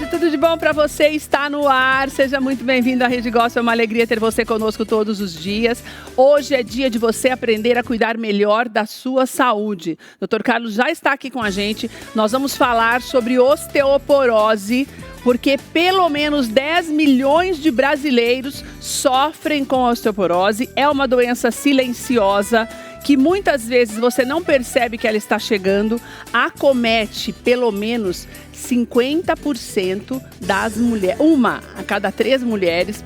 tarde, tudo de bom pra você? Está no ar, seja muito bem-vindo à Rede Gospel, é uma alegria ter você conosco todos os dias. Hoje é dia de você aprender a cuidar melhor da sua saúde. Dr. Carlos já está aqui com a gente, nós vamos falar sobre osteoporose, porque pelo menos 10 milhões de brasileiros sofrem com osteoporose. É uma doença silenciosa que muitas vezes você não percebe que ela está chegando. Acomete pelo menos 50% das mulheres, uma a cada 3 mulheres,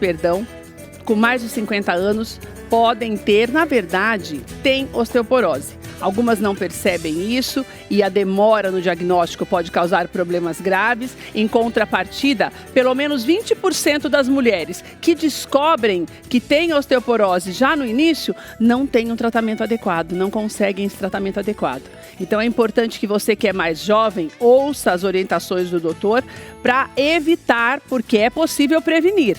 com mais de 50 anos, podem ter, na verdade, tem osteoporose. Algumas não percebem isso e a demora no diagnóstico pode causar problemas graves. Em contrapartida, pelo menos 20% das mulheres que descobrem que têm osteoporose já no início não têm um tratamento adequado, não conseguem esse tratamento adequado. Então é importante que você que é mais jovem ouça as orientações do doutor para evitar, porque é possível prevenir.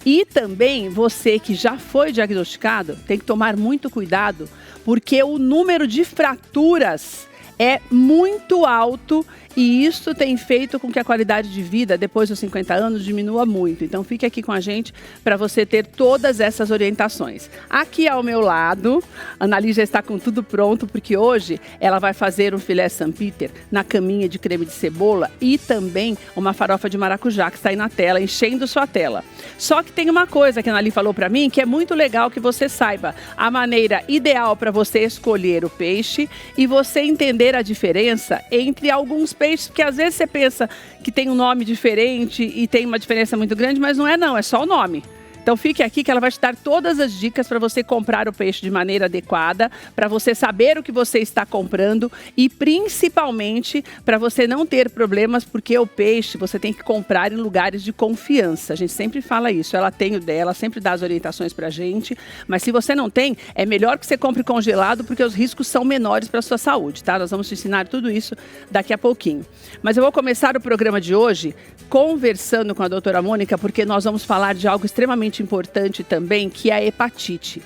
E também você que já foi diagnosticado tem que tomar muito cuidado, porque o número de fraturas é muito alto e isso tem feito com que a qualidade de vida depois dos 50 anos diminua muito. Então fique aqui com a gente para você ter todas essas orientações. Aqui ao meu lado, a Annali já está com tudo pronto, porque hoje ela vai fazer um filé St. Peter na caminha de creme de cebola e também uma farofa de maracujá que está aí na tela, enchendo sua tela. Só que tem uma coisa que a Annali falou para mim que é muito legal que você saiba: a maneira ideal para você escolher o peixe e você entender a diferença entre alguns peixes, porque às vezes você pensa que tem um nome diferente e tem uma diferença muito grande, mas não, é só o nome. Então fique aqui que ela vai te dar todas as dicas para você comprar o peixe de maneira adequada, para você saber o que você está comprando e principalmente para você não ter problemas, porque o peixe você tem que comprar em lugares de confiança. A gente sempre fala isso, ela tem o dela, sempre dá as orientações para a gente, mas se você não tem, é melhor que você compre congelado, porque os riscos são menores para a sua saúde, tá? Nós vamos te ensinar tudo isso daqui a pouquinho. Mas eu vou começar o programa de hoje conversando com a doutora Mônica, porque nós vamos falar de algo extremamente importante também, que é a hepatite.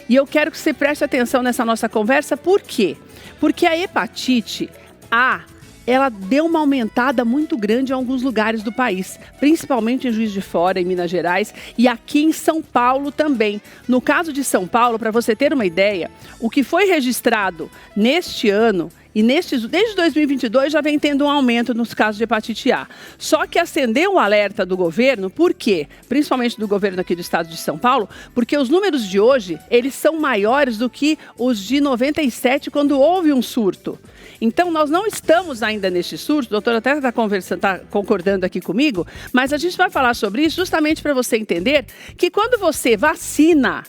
E eu quero que você preste atenção nessa nossa conversa, por quê? Porque a hepatite A, ela deu uma aumentada muito grande em alguns lugares do país, principalmente em Juiz de Fora, em Minas Gerais, e aqui em São Paulo também. No caso de São Paulo, para você ter uma ideia, o que foi registrado neste ano e desde 2022 já vem tendo um aumento nos casos de hepatite A. Só que acendeu o alerta do governo, por quê? Principalmente do governo aqui do estado de São Paulo, porque os números de hoje, eles são maiores do que os de 97, quando houve um surto. Então, nós não estamos ainda neste surto, o doutor até está concordando aqui comigo, mas a gente vai falar sobre isso justamente para você entender que quando você vacina,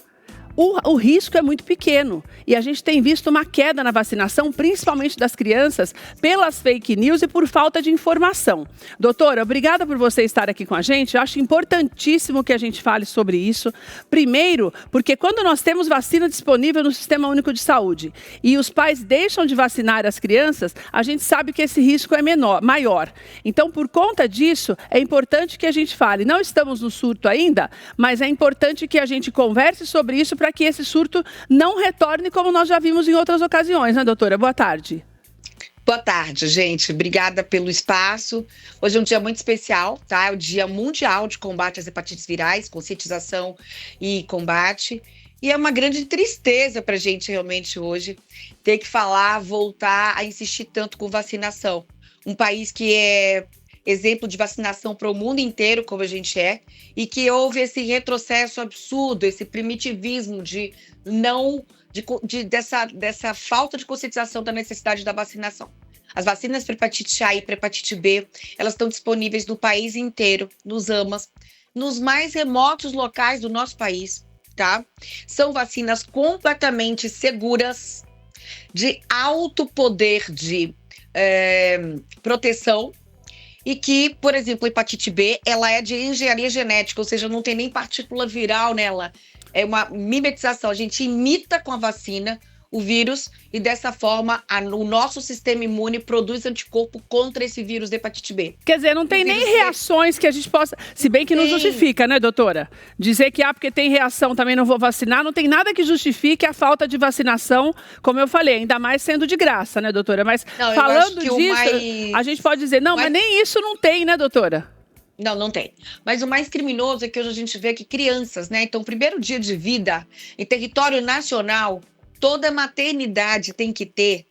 o risco é muito pequeno e a gente tem visto uma queda na vacinação, principalmente das crianças, pelas fake news e por falta de informação. Doutora, obrigada por você estar aqui com a gente. Eu acho importantíssimo que a gente fale sobre isso. Primeiro, porque quando nós temos vacina disponível no Sistema Único de Saúde e os pais deixam de vacinar as crianças, a gente sabe que esse risco é maior. Então, por conta disso, é importante que a gente fale. Não estamos no surto ainda, mas é importante que a gente converse sobre isso para que esse surto não retorne como nós já vimos em outras ocasiões, né, doutora? Boa tarde. Boa tarde, gente. Obrigada pelo espaço. Hoje é um dia muito especial, tá? É o Dia Mundial de Combate às Hepatites Virais, conscientização e combate. E é uma grande tristeza para a gente realmente hoje ter que voltar a insistir tanto com vacinação. Um país que é exemplo de vacinação para o mundo inteiro, como a gente é, e que houve esse retrocesso absurdo, esse primitivismo dessa falta de conscientização da necessidade da vacinação. As vacinas para hepatite A e para hepatite B, elas estão disponíveis no país inteiro, nos AMAs, nos mais remotos locais do nosso país, tá? São vacinas completamente seguras, de alto poder de proteção, e que, por exemplo, a hepatite B, ela é de engenharia genética, ou seja, não tem nem partícula viral nela. É uma mimetização, a gente imita com a vacina o vírus e dessa forma o nosso sistema imune produz anticorpo contra esse vírus da hepatite B. Quer dizer, não tem nem reações que a gente possa... Se bem que não justifica, né, doutora? Dizer que, porque tem reação, também não vou vacinar, não tem nada que justifique a falta de vacinação, como eu falei, ainda mais sendo de graça, né, doutora? Mas não, falando disso, a gente pode dizer, não, mas nem isso não tem, né, doutora? Não, não tem. Mas o mais criminoso é que hoje a gente vê que crianças, né? Então, primeiro dia de vida em território nacional, toda maternidade tem que ter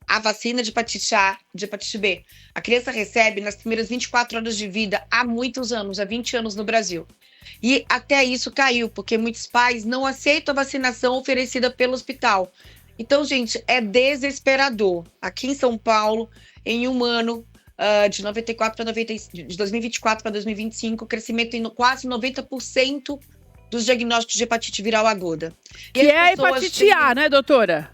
a vacina de hepatite A, de hepatite B. A criança recebe nas primeiras 24 horas de vida há muitos anos, há 20 anos no Brasil. E até isso caiu, porque muitos pais não aceitam a vacinação oferecida pelo hospital. Então, gente, é desesperador. Aqui em São Paulo, em um ano, de 94 para 90, de 2024 para 2025, crescimento em quase 90% dos diagnósticos de hepatite viral aguda. Que é a hepatite A, né, doutora?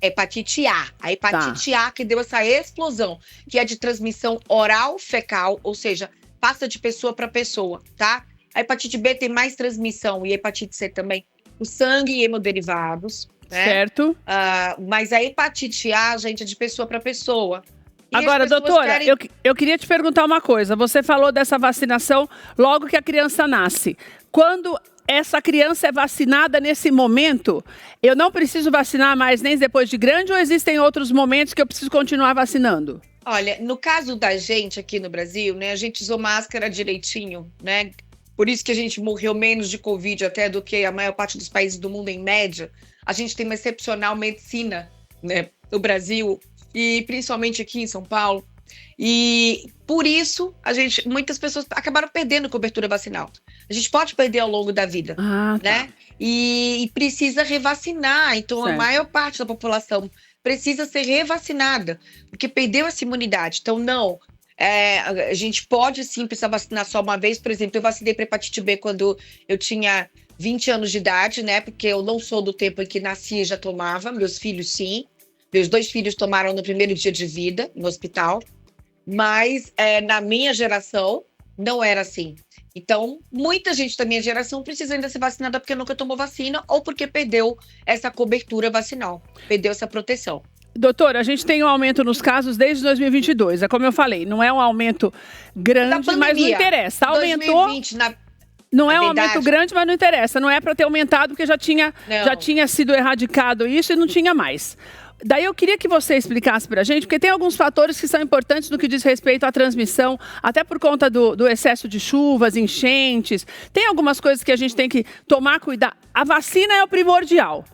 Hepatite A. A hepatite A que deu essa explosão, que é de transmissão oral fecal, ou seja, passa de pessoa para pessoa, tá? A hepatite B tem mais transmissão e a hepatite C também, o sangue e hemoderivados, né? Certo. Mas a hepatite A, gente, é de pessoa para pessoa. E agora, doutora, eu queria te perguntar uma coisa. Você falou dessa vacinação logo que a criança nasce. Quando essa criança é vacinada nesse momento, eu não preciso vacinar mais nem depois de grande ou existem outros momentos que eu preciso continuar vacinando? Olha, no caso da gente aqui no Brasil, né, a gente usou máscara direitinho, né? Por isso que a gente morreu menos de Covid até do que a maior parte dos países do mundo em média. A gente tem uma excepcional medicina, né, no Brasil e principalmente aqui em São Paulo. E por isso, muitas pessoas acabaram perdendo cobertura vacinal. A gente pode perder ao longo da vida, né? E precisa revacinar. Então, certo. A maior parte da população precisa ser revacinada, porque perdeu essa imunidade. Então, não. A gente pode sim precisar vacinar só uma vez. Por exemplo, eu vacinei para hepatite B quando eu tinha 20 anos de idade, né? Porque eu não sou do tempo em que nasci e já tomava. Meus filhos, sim. Meus 2 filhos tomaram no primeiro dia de vida, no hospital. Mas na minha geração, não era assim. Então, muita gente da minha geração precisa ainda ser vacinada porque nunca tomou vacina ou porque perdeu essa cobertura vacinal, perdeu essa proteção. Doutora, a gente tem um aumento nos casos desde 2022. É como eu falei, não é um aumento grande, mas não interessa. Aumentou. 2020, não é um aumento grande, mas não interessa. Não é para ter aumentado, porque já tinha sido erradicado isso e não tinha mais. Daí eu queria que você explicasse para a gente, porque tem alguns fatores que são importantes no que diz respeito à transmissão, até por conta do excesso de chuvas, enchentes. Tem algumas coisas que a gente tem que tomar cuidado. A vacina é o primordial.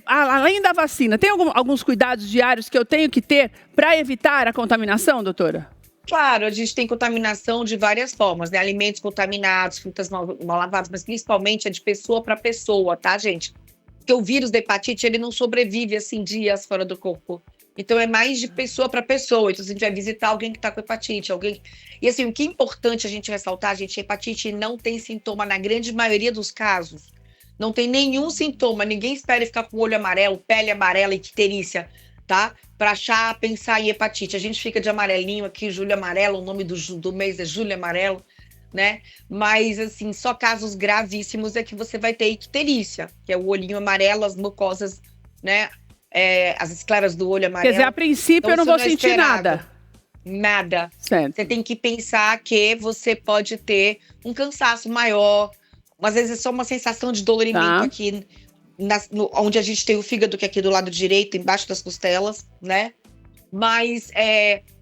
Além da vacina, tem alguns cuidados diários que eu tenho que ter para evitar a contaminação, doutora? Claro, a gente tem contaminação de várias formas, né? Alimentos contaminados, frutas mal lavadas, mas principalmente é de pessoa para pessoa, tá, gente? Porque o vírus da hepatite, ele não sobrevive, assim, dias fora do corpo. Então, é mais de pessoa para pessoa. Então, se a gente vai visitar alguém que está com hepatite, alguém... E, assim, o que é importante a gente ressaltar, gente, a hepatite não tem sintoma na grande maioria dos casos. Não tem nenhum sintoma. Ninguém espera ficar com o olho amarelo, pele amarela, icterícia, tá? Para pensar em hepatite. A gente fica de amarelinho aqui, julho amarelo, o nome do mês é julho amarelo, né? Mas, assim, só casos gravíssimos é que você vai ter icterícia, que é o olhinho amarelo, as mucosas, né? As escleras do olho amarelo. Quer dizer, a princípio então, eu não vou sentir nada. Nada. Certo. Você tem que pensar que você pode ter um cansaço maior, às vezes é só uma sensação de dolorimento aqui, onde a gente tem o fígado, que é aqui do lado direito, embaixo das costelas, né? Mas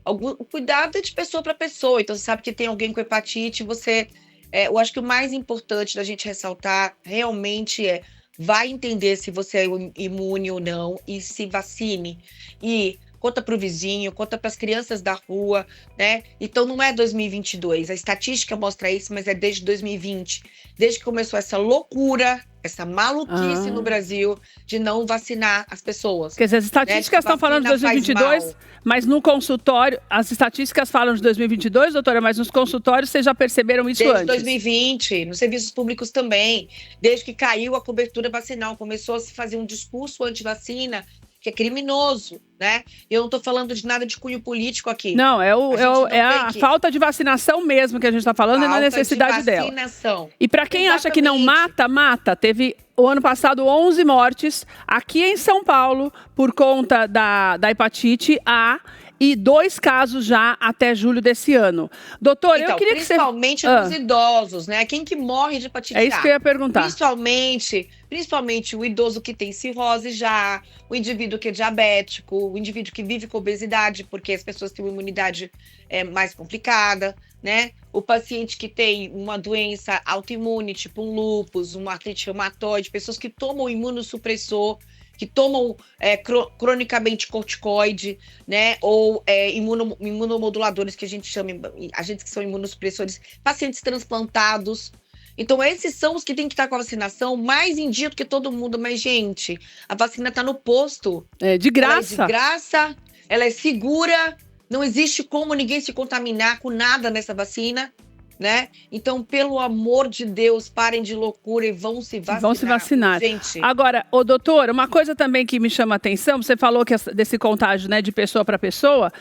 o cuidado é de pessoa para pessoa. Então, você sabe que tem alguém com hepatite, eu acho que o mais importante da gente ressaltar realmente vai entender se você é imune ou não e se vacine. E conta para o vizinho, conta para as crianças da rua, né? Então, não é 2022. A estatística mostra isso, mas é desde 2020. Desde que começou essa loucura, essa maluquice no Brasil de não vacinar as pessoas. Quer dizer, as estatísticas estão falando de 2022, mas no consultório, as estatísticas falam de 2022, doutora, mas nos consultórios vocês já perceberam isso antes? Desde 2020, nos serviços públicos também. Desde que caiu a cobertura vacinal, começou a se fazer um discurso anti-vacina, que é criminoso, né? Eu não estou falando de nada de cunho político aqui. Não, é a falta de vacinação mesmo que a gente está falando, e na necessidade dela. E para quem acha que não mata, mata. Teve o ano passado 11 mortes aqui em São Paulo por conta da hepatite A. E 2 casos já até julho desse ano. Doutor, então, eu queria que você... Principalmente nos idosos, né? Quem que morre de hepatite A? É isso que eu ia perguntar. Principalmente o idoso que tem cirrose já, o indivíduo que é diabético, o indivíduo que vive com obesidade, porque as pessoas têm uma imunidade mais complicada, né? O paciente que tem uma doença autoimune, tipo um lúpus, uma artrite reumatoide, pessoas que tomam imunossupressor, que tomam cronicamente corticoide, né? Ou imunomoduladores, que a gente chama, agentes que são imunossupressores, pacientes transplantados. Então, esses são os que têm que estar com a vacinação mais em dia do que todo mundo. Mas, gente, a vacina está no posto. É de graça. Ela é de graça, ela é segura, não existe como ninguém se contaminar com nada nessa vacina, né? Então, pelo amor de Deus, parem de loucura e vão se vacinar. Vão se vacinar. Gente. Agora, doutora, uma coisa também que me chama a atenção, você falou que desse contágio, né, de pessoa para pessoa,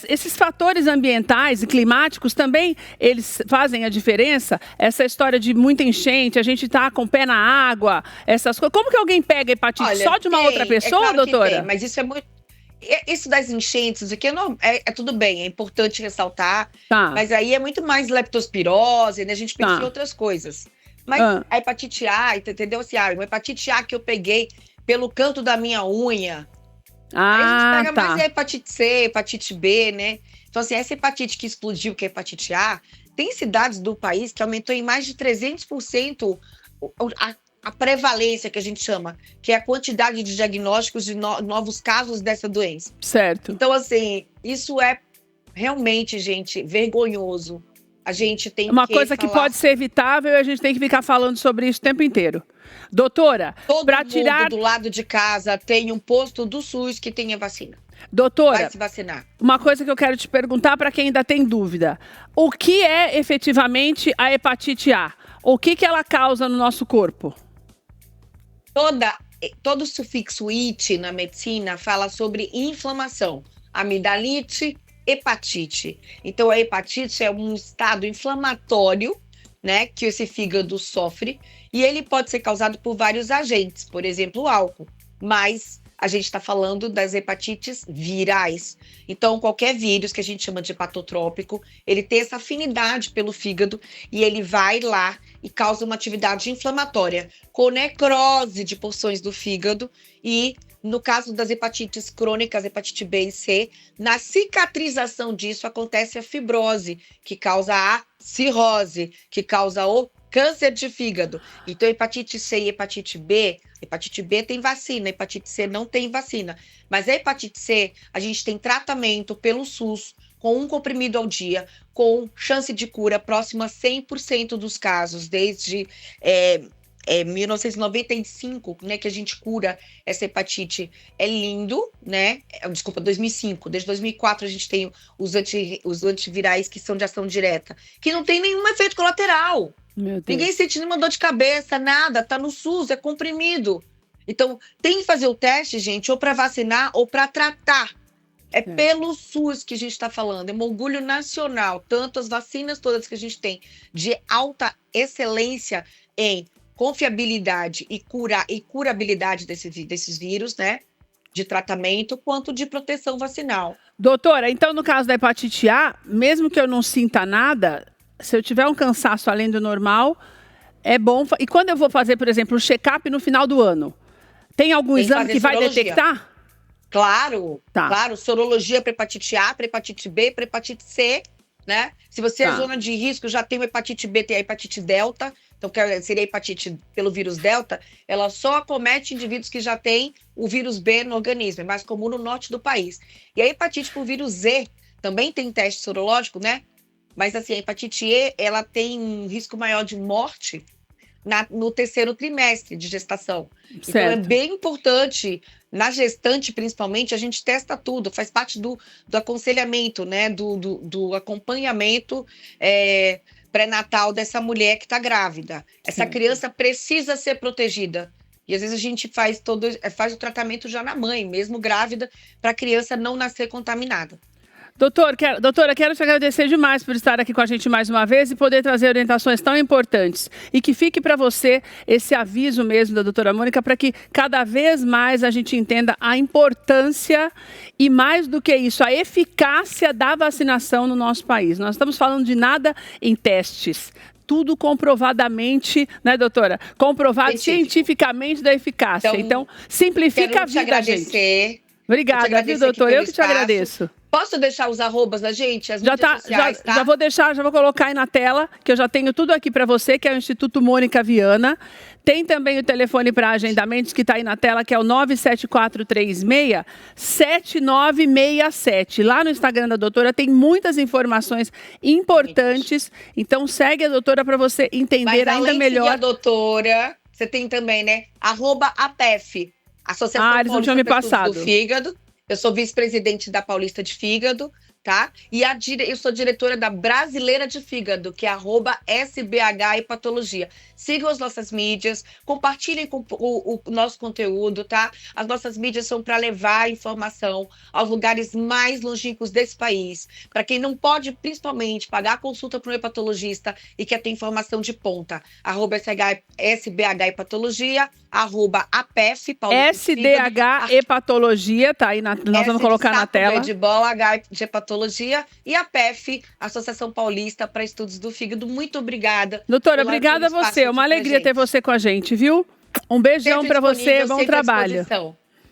esses fatores ambientais e climáticos também, eles fazem a diferença? Essa história de muita enchente, a gente tá com o pé na água, essas coisas. Como que alguém pega hepatite só de uma outra pessoa, claro doutora? Que tem, mas isso é muito... Isso das enchentes, isso aqui é tudo bem, é importante ressaltar, mas aí é muito mais leptospirose, né? A gente pensa em outras coisas. Mas a hepatite A, entendeu? Assim, uma hepatite A que eu peguei pelo canto da minha unha. Aí a gente pega mais a hepatite C, hepatite B, né? Então, assim, essa hepatite que explodiu, que é a hepatite A, tem cidades do país que aumentou em mais de 300% a prevalência, que a gente chama, que é a quantidade de diagnósticos de novos casos dessa doença. Certo. Então, assim, isso é realmente, gente, vergonhoso. A gente tem uma coisa que pode ser evitável e a gente tem que ficar falando sobre isso o tempo inteiro. Doutora, para tirar... do lado de casa tem um posto do SUS que tem a vacina. Doutora, vai se vacinar. Uma coisa que eu quero te perguntar para quem ainda tem dúvida. O que é efetivamente a hepatite A? O que ela causa no nosso corpo? Todo o sufixo "it" na medicina fala sobre inflamação. Amidalite, hepatite. Então, a hepatite é um estado inflamatório, né, que esse fígado sofre, e ele pode ser causado por vários agentes, por exemplo, o álcool. Mas a gente está falando das hepatites virais. Então, qualquer vírus que a gente chama de hepatotrópico, ele tem essa afinidade pelo fígado e ele vai lá e causa uma atividade inflamatória, com necrose de porções do fígado e, no caso das hepatites crônicas, hepatite B e C, na cicatrização disso acontece a fibrose, que causa a cirrose, que causa o câncer de fígado. Então, hepatite C e hepatite B tem vacina, hepatite C não tem vacina. Mas a hepatite C, a gente tem tratamento pelo SUS, com um comprimido ao dia, com chance de cura próxima a 100% dos casos, desde 1995, né, que a gente cura essa hepatite. É lindo, né? Desculpa, 2005. Desde 2004 a gente tem os antivirais que são de ação direta, que não tem nenhum efeito colateral. Ninguém sente nenhuma dor de cabeça, nada, tá no SUS, é comprimido. Então, tem que fazer o teste, gente, ou para vacinar ou para tratar. É pelo SUS que a gente está falando, é um orgulho nacional, tanto as vacinas todas que a gente tem de alta excelência em confiabilidade e curabilidade desses vírus, né? De tratamento, quanto de proteção vacinal. Doutora, então no caso da hepatite A, mesmo que eu não sinta nada, se eu tiver um cansaço além do normal, é bom. E quando eu vou fazer, por exemplo, um check-up no final do ano, tem algum exame que vai detectar? Claro, claro. Sorologia para hepatite A, para hepatite B, para hepatite C, né? Se você é zona de risco, já tem hepatite B, tem a hepatite delta. Então, que seria a hepatite pelo vírus delta, ela só acomete indivíduos que já têm o vírus B no organismo. É mais comum no norte do país. E a hepatite por vírus Z também tem teste sorológico, né? Mas, assim, a hepatite E, ela tem um risco maior de morte no terceiro trimestre de gestação. Certo. Então, é bem importante, na gestante, principalmente, a gente testa tudo, faz parte do aconselhamento, né? Do acompanhamento pré-natal dessa mulher que está grávida. Essa criança precisa ser protegida. E, às vezes, a gente faz o tratamento já na mãe, mesmo grávida, para a criança não nascer contaminada. Doutora, quero te agradecer demais por estar aqui com a gente mais uma vez e poder trazer orientações tão importantes. E que fique para você esse aviso mesmo da doutora Mônica, para que cada vez mais a gente entenda a importância e, mais do que isso, a eficácia da vacinação no nosso país. Nós estamos falando de nada em testes. Tudo comprovadamente, né, doutora? Comprovado cientificamente da eficácia. Então simplifica a vida, gente. Agradecer. Obrigada, viu, doutora? Eu que te agradeço. Posso deixar os arrobas da gente? As Já mídias tá, sociais, tá? já vou deixar, já vou colocar aí na tela, que eu já tenho tudo aqui para você, que é o Instituto Mônica Viana. Tem também o telefone para agendamentos que está aí na tela, que é o 97436-7967. Lá no Instagram da doutora tem muitas informações importantes. Então segue a doutora para você entender Mas, ainda além melhor. de seguir a doutora, você tem também, né? @APEF, Associação Eles não tinham me Paulista para Estudos passado. do Fígado. Eu sou vice-presidente da Paulista de Fígado, tá? E eu sou diretora da Brasileira de Fígado, que é @SBH Hepatologia. Sigam as nossas mídias, compartilhem com o nosso conteúdo, tá? As nossas mídias são para levar a informação aos lugares mais longínquos desse país. Para quem não pode, principalmente, pagar a consulta para um hepatologista e quer ter informação de ponta. @SBH Hepatologia, @APEF, Paulista de Fígado, SDH Hepatologia, tá aí, nós vamos colocar na tela. De bola, H de hepatologia, e a PEF, Associação Paulista para Estudos do Fígado. Muito obrigada. Doutora, obrigada a você. É uma alegria ter você com a gente, viu? Um beijão para você, bom trabalho.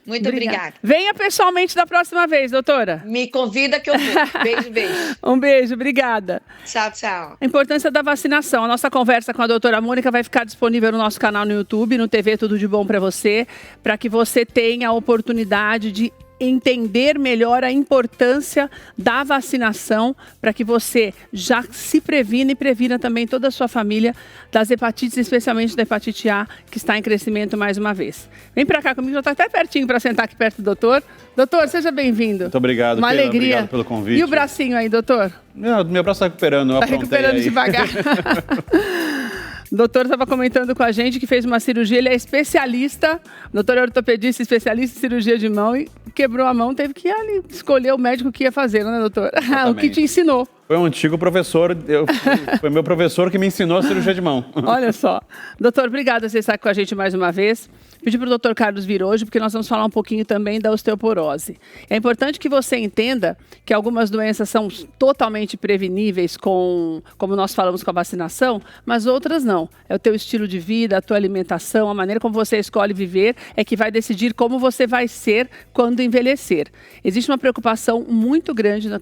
Muito obrigada. Venha pessoalmente da próxima vez, doutora. Me convida que eu vou. Beijo, beijo. Um beijo, obrigada. Tchau, tchau. A importância da vacinação. A nossa conversa com a doutora Mônica vai ficar disponível no nosso canal no YouTube, no TV Tudo de Bom para você, para que você tenha a oportunidade de entender melhor a importância da vacinação, para que você já se previna e previna também toda a sua família das hepatites, especialmente da hepatite A, que está em crescimento mais uma vez. Vem para cá comigo, já está até pertinho para sentar aqui perto do doutor. Doutor, seja bem-vindo. Muito obrigado, uma Keila, alegria. Obrigado pelo convite. E o bracinho aí, doutor? Meu braço está recuperando, eu aprontei recuperando aí. devagar. O doutor estava comentando com a gente que fez uma cirurgia, ele é especialista, doutor ortopedista, especialista em cirurgia de mão, e quebrou a mão, teve que ali escolher o médico que ia fazer, né, doutor? O que te ensinou. Foi um antigo professor, foi meu professor que me ensinou a cirurgia de mão. Olha só. Doutor, obrigada por você estar com a gente mais uma vez. Pedi para o doutor Carlos vir hoje, porque nós vamos falar um pouquinho também da osteoporose. É importante que você entenda que algumas doenças são totalmente preveníveis, como nós falamos com a vacinação, mas outras não. É o teu estilo de vida, a tua alimentação, a maneira como você escolhe viver é que vai decidir como você vai ser quando envelhecer. Existe uma preocupação muito grande na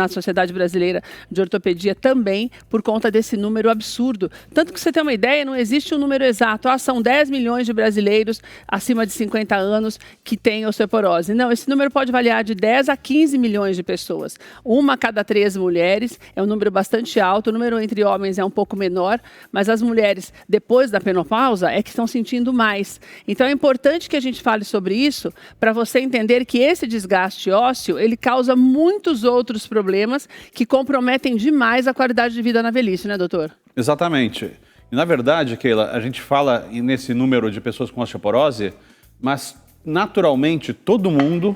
sociedade brasileira de ortopedia também, por conta desse número absurdo. Tanto que você tem uma ideia, não existe um número exato. São 10 milhões de brasileiros acima de 50 anos que têm osteoporose. Não, esse número pode variar de 10 a 15 milhões de pessoas. 1 a cada 3 mulheres é um número bastante alto. O número entre homens é um pouco menor, mas as mulheres, depois da menopausa, é que estão sentindo mais. Então é importante que a gente fale sobre isso para você entender que esse desgaste ósseo, ele causa muitos outros problemas que comprometem demais a qualidade de vida na velhice, né, doutor? Exatamente. E, na verdade, Keila, a gente fala nesse número de pessoas com osteoporose, mas naturalmente todo mundo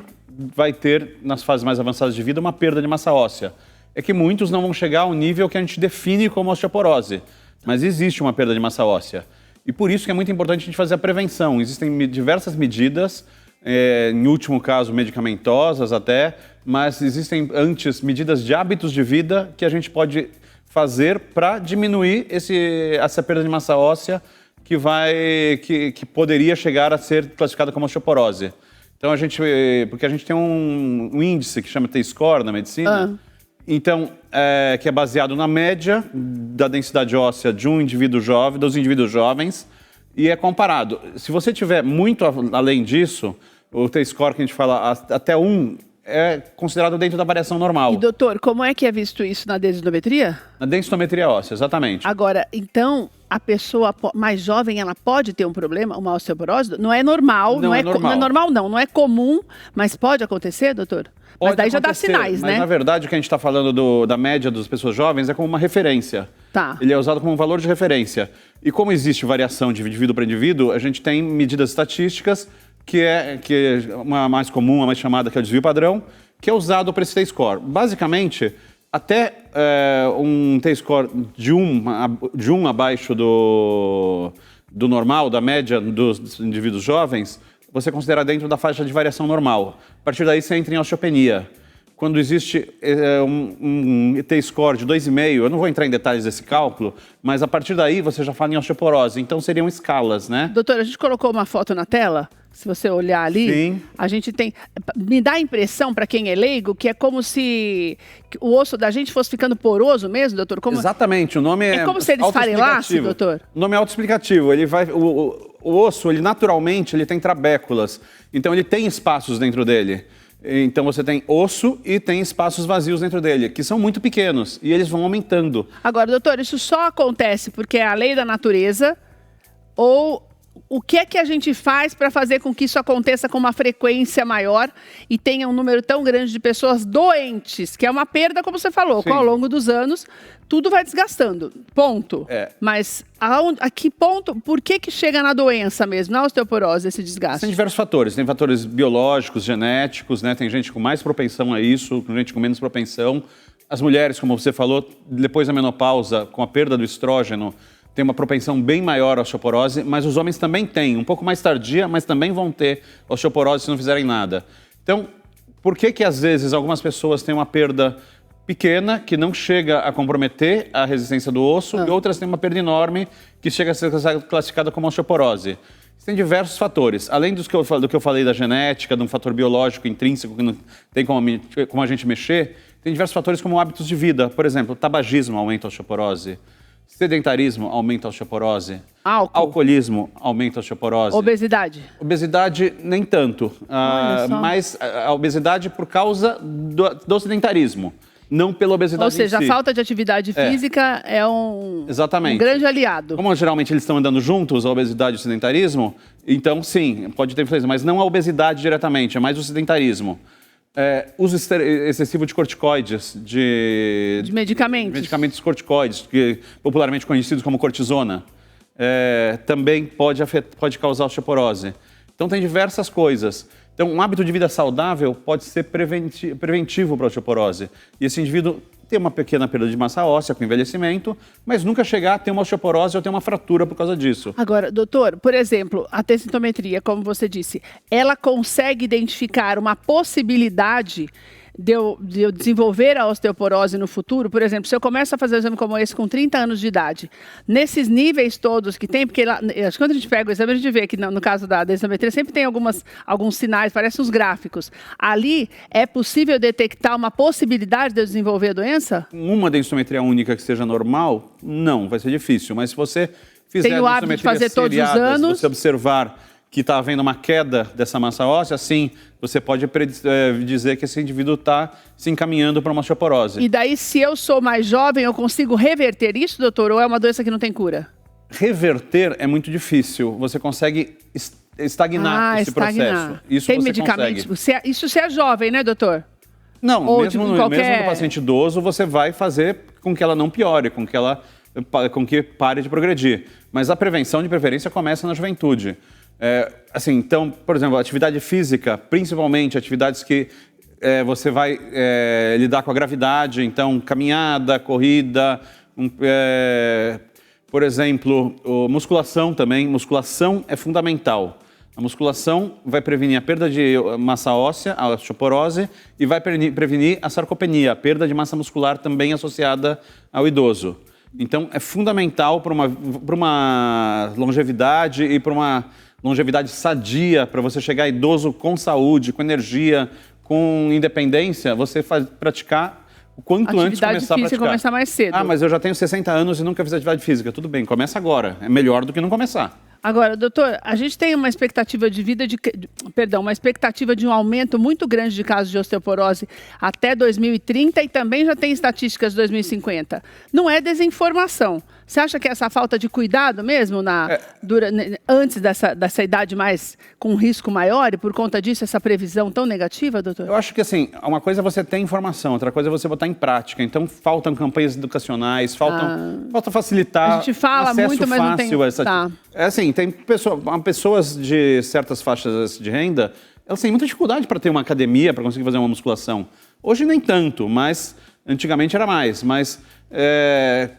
vai ter, nas fases mais avançadas de vida, uma perda de massa óssea. É que muitos não vão chegar ao nível que a gente define como osteoporose, mas existe uma perda de massa óssea. E por isso que é muito importante a gente fazer a prevenção. Existem diversas medidas, em último caso medicamentosas até, mas existem antes medidas de hábitos de vida que a gente pode fazer para diminuir essa perda de massa óssea que poderia chegar a ser classificada como osteoporose. Então porque a gente tem um índice que chama T-score na medicina, então que é baseado na média da densidade óssea de um indivíduo jovem, dos indivíduos jovens, e é comparado. Se você tiver muito além disso, o T-score que a gente fala até 1 é considerado dentro da variação normal. E doutor, como é que é visto isso na densitometria? Na densitometria óssea, exatamente. Agora, então, a pessoa mais jovem, ela pode ter um problema, uma osteoporose? Não é normal, não é normal, não é comum, mas pode acontecer, doutor? Mas daí já dá sinais, né? Mas, na verdade, o que a gente está falando da média das pessoas jovens é como uma referência. Tá. Ele é usado como um valor de referência. E como existe variação de indivíduo para indivíduo, a gente tem medidas estatísticas que é uma mais comum, uma mais chamada, que é o desvio padrão, que é usado para esse T-score. Basicamente, até um T-score de 1 abaixo do normal, da média dos indivíduos jovens, você considera dentro da faixa de variação normal. A partir daí, você entra em osteopenia. Quando existe um T-score de 2,5, eu não vou entrar em detalhes desse cálculo, mas a partir daí você já fala em osteoporose. Então seriam escalas, né? Doutora, a gente colocou uma foto na tela. Se você olhar ali, Sim. a gente tem... Me dá a impressão, para quem é leigo, que é como se o osso da gente fosse ficando poroso mesmo, doutor? Exatamente, o nome é como se ele esfarelasse, doutor? O nome é autoexplicativo. Ele vai, o osso, ele naturalmente, ele tem trabéculas. Então, ele tem espaços dentro dele. Então, você tem osso e tem espaços vazios dentro dele, que são muito pequenos. E eles vão aumentando. Agora, doutor, isso só acontece porque é a lei da natureza ou... O que é que a gente faz para fazer com que isso aconteça com uma frequência maior e tenha um número tão grande de pessoas doentes, que é uma perda, como você falou, ao longo dos anos, tudo vai desgastando, ponto. Mas a que ponto, por que chega na doença mesmo, na osteoporose, esse desgaste? Tem diversos fatores, tem fatores biológicos, genéticos, né? Tem gente com mais propensão a isso, gente com menos propensão. As mulheres, como você falou, depois da menopausa, com a perda do estrógeno, tem uma propensão bem maior à osteoporose, mas os homens também têm, um pouco mais tardia, mas também vão ter osteoporose se não fizerem nada. Então, por que às vezes algumas pessoas têm uma perda pequena, que não chega a comprometer a resistência do osso, e outras têm uma perda enorme, que chega a ser classificada como osteoporose? Tem diversos fatores, além do que eu falei da genética, de um fator biológico intrínseco que não tem como a gente mexer, tem diversos fatores como hábitos de vida. Por exemplo, o tabagismo aumenta a osteoporose. Sedentarismo aumenta a osteoporose. Alcoolismo aumenta a osteoporose. Obesidade? Obesidade, nem tanto. Mas a obesidade por causa do sedentarismo, não pela obesidade em si. Ou seja, a falta de atividade física é um grande aliado. Como geralmente eles estão andando juntos, a obesidade e o sedentarismo, então sim, pode ter influência, mas não a obesidade diretamente, é mais o sedentarismo. Uso excessivo de corticoides, de medicamentos. Medicamentos corticoides, popularmente conhecidos como cortisona, também pode causar osteoporose. Então tem diversas coisas. Então um hábito de vida saudável pode ser preventivo para a osteoporose. E esse indivíduo tem uma pequena perda de massa óssea com envelhecimento, mas nunca chegar a ter uma osteoporose ou ter uma fratura por causa disso. Agora, doutor, por exemplo, a tensiometria, como você disse, ela consegue identificar uma possibilidade de eu desenvolver a osteoporose no futuro? Por exemplo, se eu começo a fazer um exame como esse com 30 anos de idade, nesses níveis todos que tem, porque lá, acho que quando a gente pega o exame, a gente vê que no caso da densitometria sempre tem alguns sinais, parecem uns gráficos. Ali é possível detectar uma possibilidade de eu desenvolver a doença? Uma densitometria única que seja normal, não, vai ser difícil. Mas se você fizer tem o hábito de fazer todos os anos, você observar que está havendo uma queda dessa massa óssea, sim, você pode dizer que esse indivíduo está se encaminhando para uma osteoporose. E daí, se eu sou mais jovem, eu consigo reverter isso, doutor? Ou é uma doença que não tem cura? Reverter é muito difícil. Você consegue estagnar esse processo. Isso tem você medicamentos? consegue. Isso se é jovem, né, doutor? Não, mesmo no paciente idoso, você vai fazer com que ela não piore, com que pare de progredir. Mas a prevenção, de preferência, começa na juventude. Então, por exemplo, atividade física, principalmente atividades que você vai lidar com a gravidade, então caminhada, corrida, por exemplo, musculação também. Musculação é fundamental. A musculação vai prevenir a perda de massa óssea, a osteoporose, e vai prevenir a sarcopenia, a perda de massa muscular também associada ao idoso. Então, é fundamental para uma longevidade e para uma longevidade sadia, para você chegar idoso com saúde, com energia, com independência, você praticar o quanto antes começar a praticar. Começar mais cedo. Mas eu já tenho 60 anos e nunca fiz atividade física. Tudo bem, começa agora. É melhor do que não começar. Agora, doutor, a gente tem uma expectativa de vida uma expectativa de um aumento muito grande de casos de osteoporose até 2030 e também já tem estatísticas de 2050. Não é desinformação. Você acha que essa falta de cuidado mesmo antes dessa idade mais com risco maior e por conta disso essa previsão tão negativa, doutor? Eu acho que assim, uma coisa é você ter informação, outra coisa é você botar em prática. Então faltam campanhas educacionais, falta facilitar. A gente fala muito, mas não tem. Tem pessoas de certas faixas de renda, elas têm muita dificuldade para ter uma academia, para conseguir fazer uma musculação. Hoje nem tanto, mas antigamente era mais. Mas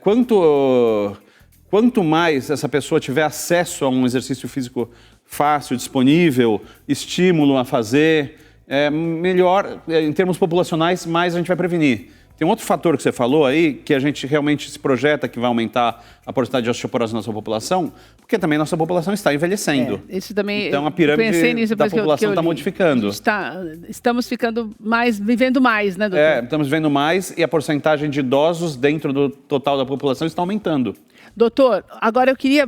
quanto mais essa pessoa tiver acesso a um exercício físico fácil, disponível, estímulo a fazer, melhor, em termos populacionais, mais a gente vai prevenir. Tem um outro fator que você falou aí, que a gente realmente se projeta que vai aumentar a porcentagem de osteoporose na nossa população, porque também a nossa população está envelhecendo. Isso também, então a pirâmide da população está modificando. Estamos vivendo mais, né, doutor? Estamos vivendo mais e a porcentagem de idosos dentro do total da população está aumentando. Doutor, agora eu queria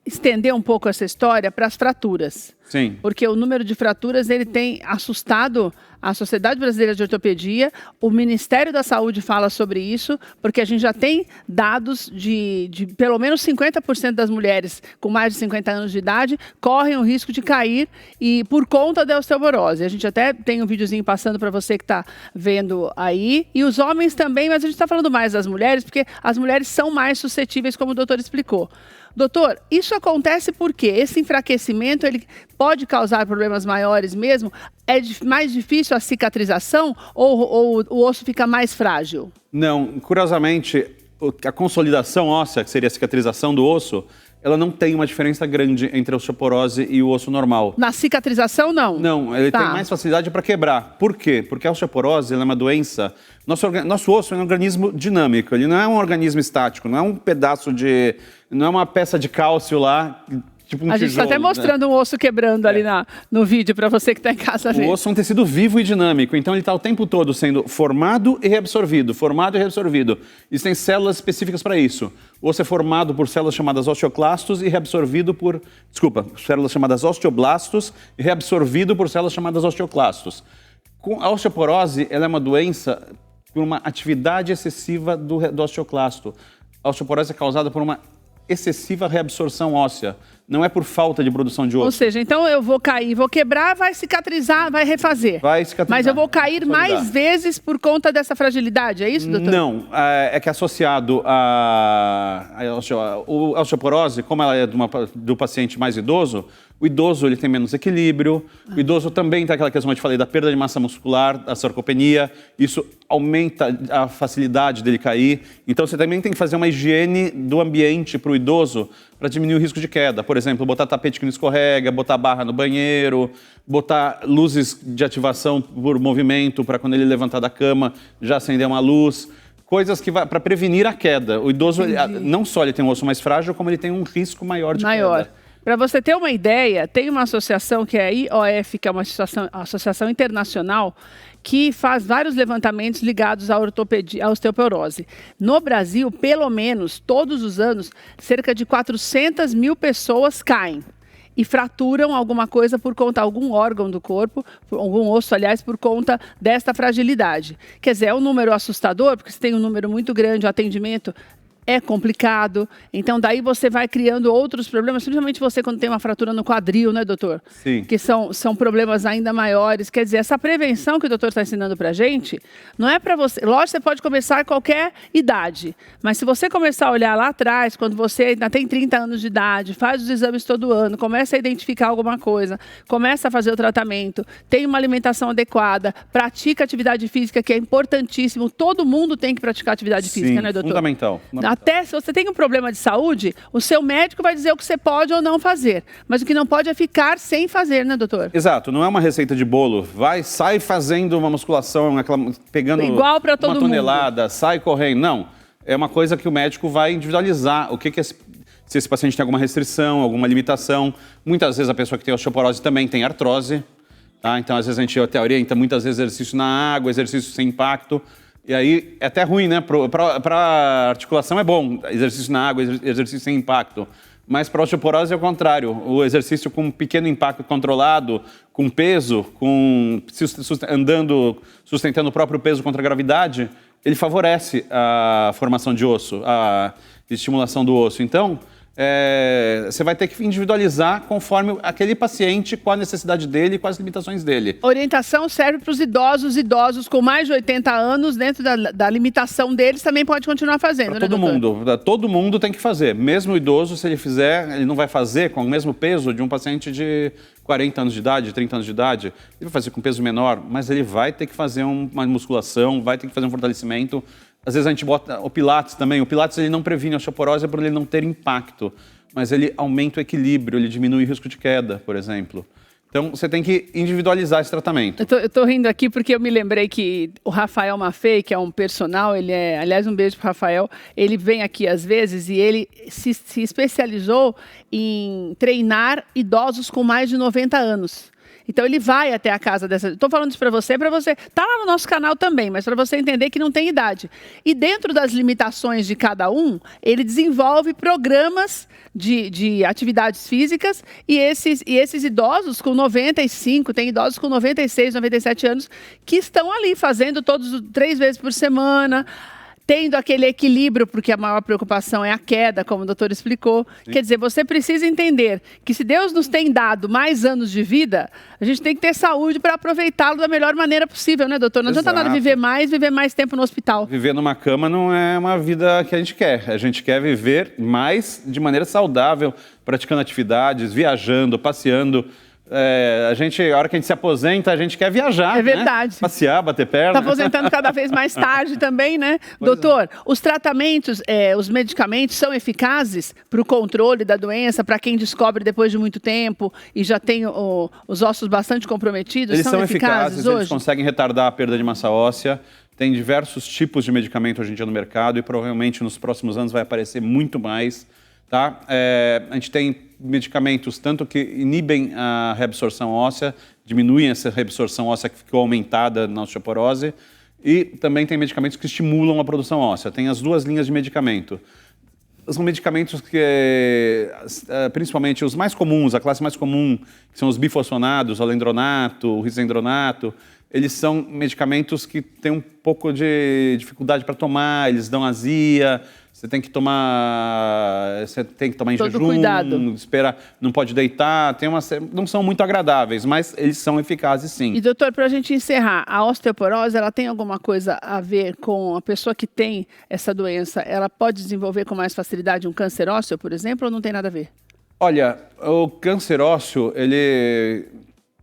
estender um pouco essa história para as fraturas. Sim. Porque o número de fraturas ele tem assustado a Sociedade Brasileira de Ortopedia, o Ministério da Saúde fala sobre isso, porque a gente já tem dados de pelo menos 50% das mulheres com mais de 50 anos de idade correm o risco de cair e por conta da osteoporose. A gente até tem um videozinho passando para você que está vendo aí, e os homens também, mas a gente está falando mais das mulheres, porque as mulheres são mais suscetíveis, como o doutor explicou. Doutor, isso acontece porque esse enfraquecimento ele pode causar problemas maiores mesmo? É mais difícil a cicatrização ou o osso fica mais frágil? Não, curiosamente, a consolidação óssea, que seria a cicatrização do osso, ela não tem uma diferença grande entre a osteoporose e o osso normal. Na cicatrização, não? Não, ele tem mais facilidade para quebrar. Por quê? Porque a osteoporose ela é uma doença... Nosso osso é um organismo dinâmico, ele não é um organismo estático, não é um pedaço de... não é uma peça de cálcio lá... Tipo um a gente está até mostrando um osso quebrando ali no vídeo para você que está em casa ver. O osso é um tecido vivo e dinâmico, então ele está o tempo todo sendo formado e reabsorvido, formado e reabsorvido. Existem células específicas para isso. O osso é formado por células chamadas osteoclastos e reabsorvido por... células chamadas osteoblastos e reabsorvido por células chamadas osteoclastos. A osteoporose ela é uma doença por uma atividade excessiva do osteoclasto. A osteoporose é causada por uma excessiva reabsorção óssea. Não é por falta de produção de osso. Ou seja, então eu vou cair, vou quebrar, vai cicatrizar, vai refazer. Vai cicatrizar. Mas eu vou cair mais vezes por conta dessa fragilidade, é isso, doutor? Não, é que associado a osteoporose, como ela é do paciente mais idoso, o idoso ele tem menos equilíbrio, o idoso também tem aquela questão que eu te falei da perda de massa muscular, a sarcopenia, isso aumenta a facilidade dele cair. Então você também tem que fazer uma higiene do ambiente para o idoso para diminuir o risco de queda. Por exemplo, botar tapete que não escorrega, botar barra no banheiro, botar luzes de ativação por movimento para quando ele levantar da cama já acender uma luz. Coisas que para prevenir a queda. O idoso, não só ele tem um osso mais frágil, como ele tem um risco maior de queda. Para você ter uma ideia, tem uma associação que é a IOF, que é uma associação internacional, que faz vários levantamentos ligados à ortopedia, à osteoporose. No Brasil, pelo menos, todos os anos, cerca de 400 mil pessoas caem e fraturam alguma coisa por conta, algum órgão do corpo, algum osso, aliás, por conta desta fragilidade. Quer dizer, é um número assustador, porque se tem um número muito grande, o atendimento é complicado, então daí você vai criando outros problemas, principalmente você quando tem uma fratura no quadril, né, doutor? Sim. Que são problemas ainda maiores. Quer dizer, essa prevenção que o doutor está ensinando pra gente, não é para você... Lógico, você pode começar a qualquer idade, mas se você começar a olhar lá atrás, quando você ainda tem 30 anos de idade, faz os exames todo ano, começa a identificar alguma coisa, começa a fazer o tratamento, tem uma alimentação adequada, pratica atividade física, que é importantíssimo, todo mundo tem que praticar atividade física, né, doutor? Fundamental. Até se você tem um problema de saúde, o seu médico vai dizer o que você pode ou não fazer. Mas o que não pode é ficar sem fazer, né, doutor? Exato, não é uma receita de bolo. Sai fazendo uma musculação, pegando igual para todo uma tonelada, sai correndo. Não, é uma coisa que o médico vai individualizar. Se esse paciente tem alguma restrição, alguma limitação. Muitas vezes a pessoa que tem osteoporose também tem artrose. Tá? Então, às vezes a gente até orienta muitas vezes exercício na água, exercício sem impacto. E aí é até ruim, né? Para articulação é bom, exercício na água, exercício sem impacto. Mas para osteoporose é o contrário. O exercício com pequeno impacto controlado, com peso, sustentando o próprio peso contra a gravidade, ele favorece a formação de osso, a estimulação do osso. Então, você vai ter que individualizar conforme aquele paciente, com a necessidade dele e com as limitações dele. Orientação serve para os idosos com mais de 80 anos, dentro da limitação deles, também pode continuar fazendo, né, doutor? Todo mundo tem que fazer. Mesmo o idoso, se ele fizer, ele não vai fazer com o mesmo peso de um paciente de 40 anos de idade, 30 anos de idade. Ele vai fazer com peso menor, mas ele vai ter que fazer uma musculação, vai ter que fazer um fortalecimento. Às vezes a gente bota o Pilates também. O Pilates ele não previne a osteoporose por ele não ter impacto, mas ele aumenta o equilíbrio, ele diminui o risco de queda, por exemplo. Então, você tem que individualizar esse tratamento. Eu tô rindo aqui porque eu me lembrei que o Rafael Maffei, que é um personal, ele é, aliás, um beijo pro Rafael, ele vem aqui às vezes e ele se especializou em treinar idosos com mais de 90 anos. Então ele vai até a casa dessa... Estou falando isso para você, tá lá no nosso canal também, mas para você entender que não tem idade. E dentro das limitações de cada um, ele desenvolve programas de atividades físicas e esses idosos com 95, tem idosos com 96, 97 anos, que estão ali fazendo 3 vezes por semana, tendo aquele equilíbrio, porque a maior preocupação é a queda, como o doutor explicou. Sim. Quer dizer, você precisa entender que se Deus nos tem dado mais anos de vida, a gente tem que ter saúde para aproveitá-lo da melhor maneira possível, né, doutor? Não adianta nada viver mais tempo no hospital. Viver numa cama não é uma vida que a gente quer. A gente quer viver mais de maneira saudável, praticando atividades, viajando, passeando. A hora que a gente se aposenta, a gente quer viajar, é verdade. Né? Passear, bater perna. Está aposentando cada vez mais tarde também, né? Doutor, os tratamentos, os medicamentos são eficazes para o controle da doença, para quem descobre depois de muito tempo e já tem os ossos bastante comprometidos? Eles são eficazes hoje? Eles conseguem retardar a perda de massa óssea. Tem diversos tipos de medicamento hoje em dia no mercado e provavelmente nos próximos anos vai aparecer muito mais. Tá? A gente tem medicamentos tanto que inibem a reabsorção óssea, diminuem essa reabsorção óssea que ficou aumentada na osteoporose, e também tem medicamentos que estimulam a produção óssea. Tem as duas linhas de medicamento. São medicamentos que, principalmente os mais comuns, a classe mais comum, que são os bifosfonados, o alendronato, o risendronato, eles são medicamentos que têm um pouco de dificuldade para tomar, eles dão azia. Você tem que tomar em todo jejum, cuidado. Esperar, não pode deitar, não são muito agradáveis, mas eles são eficazes sim. E doutor, para a gente encerrar, a osteoporose, ela tem alguma coisa a ver com a pessoa que tem essa doença? Ela pode desenvolver com mais facilidade um câncer ósseo, por exemplo, ou não tem nada a ver? Olha, o câncer ósseo, ele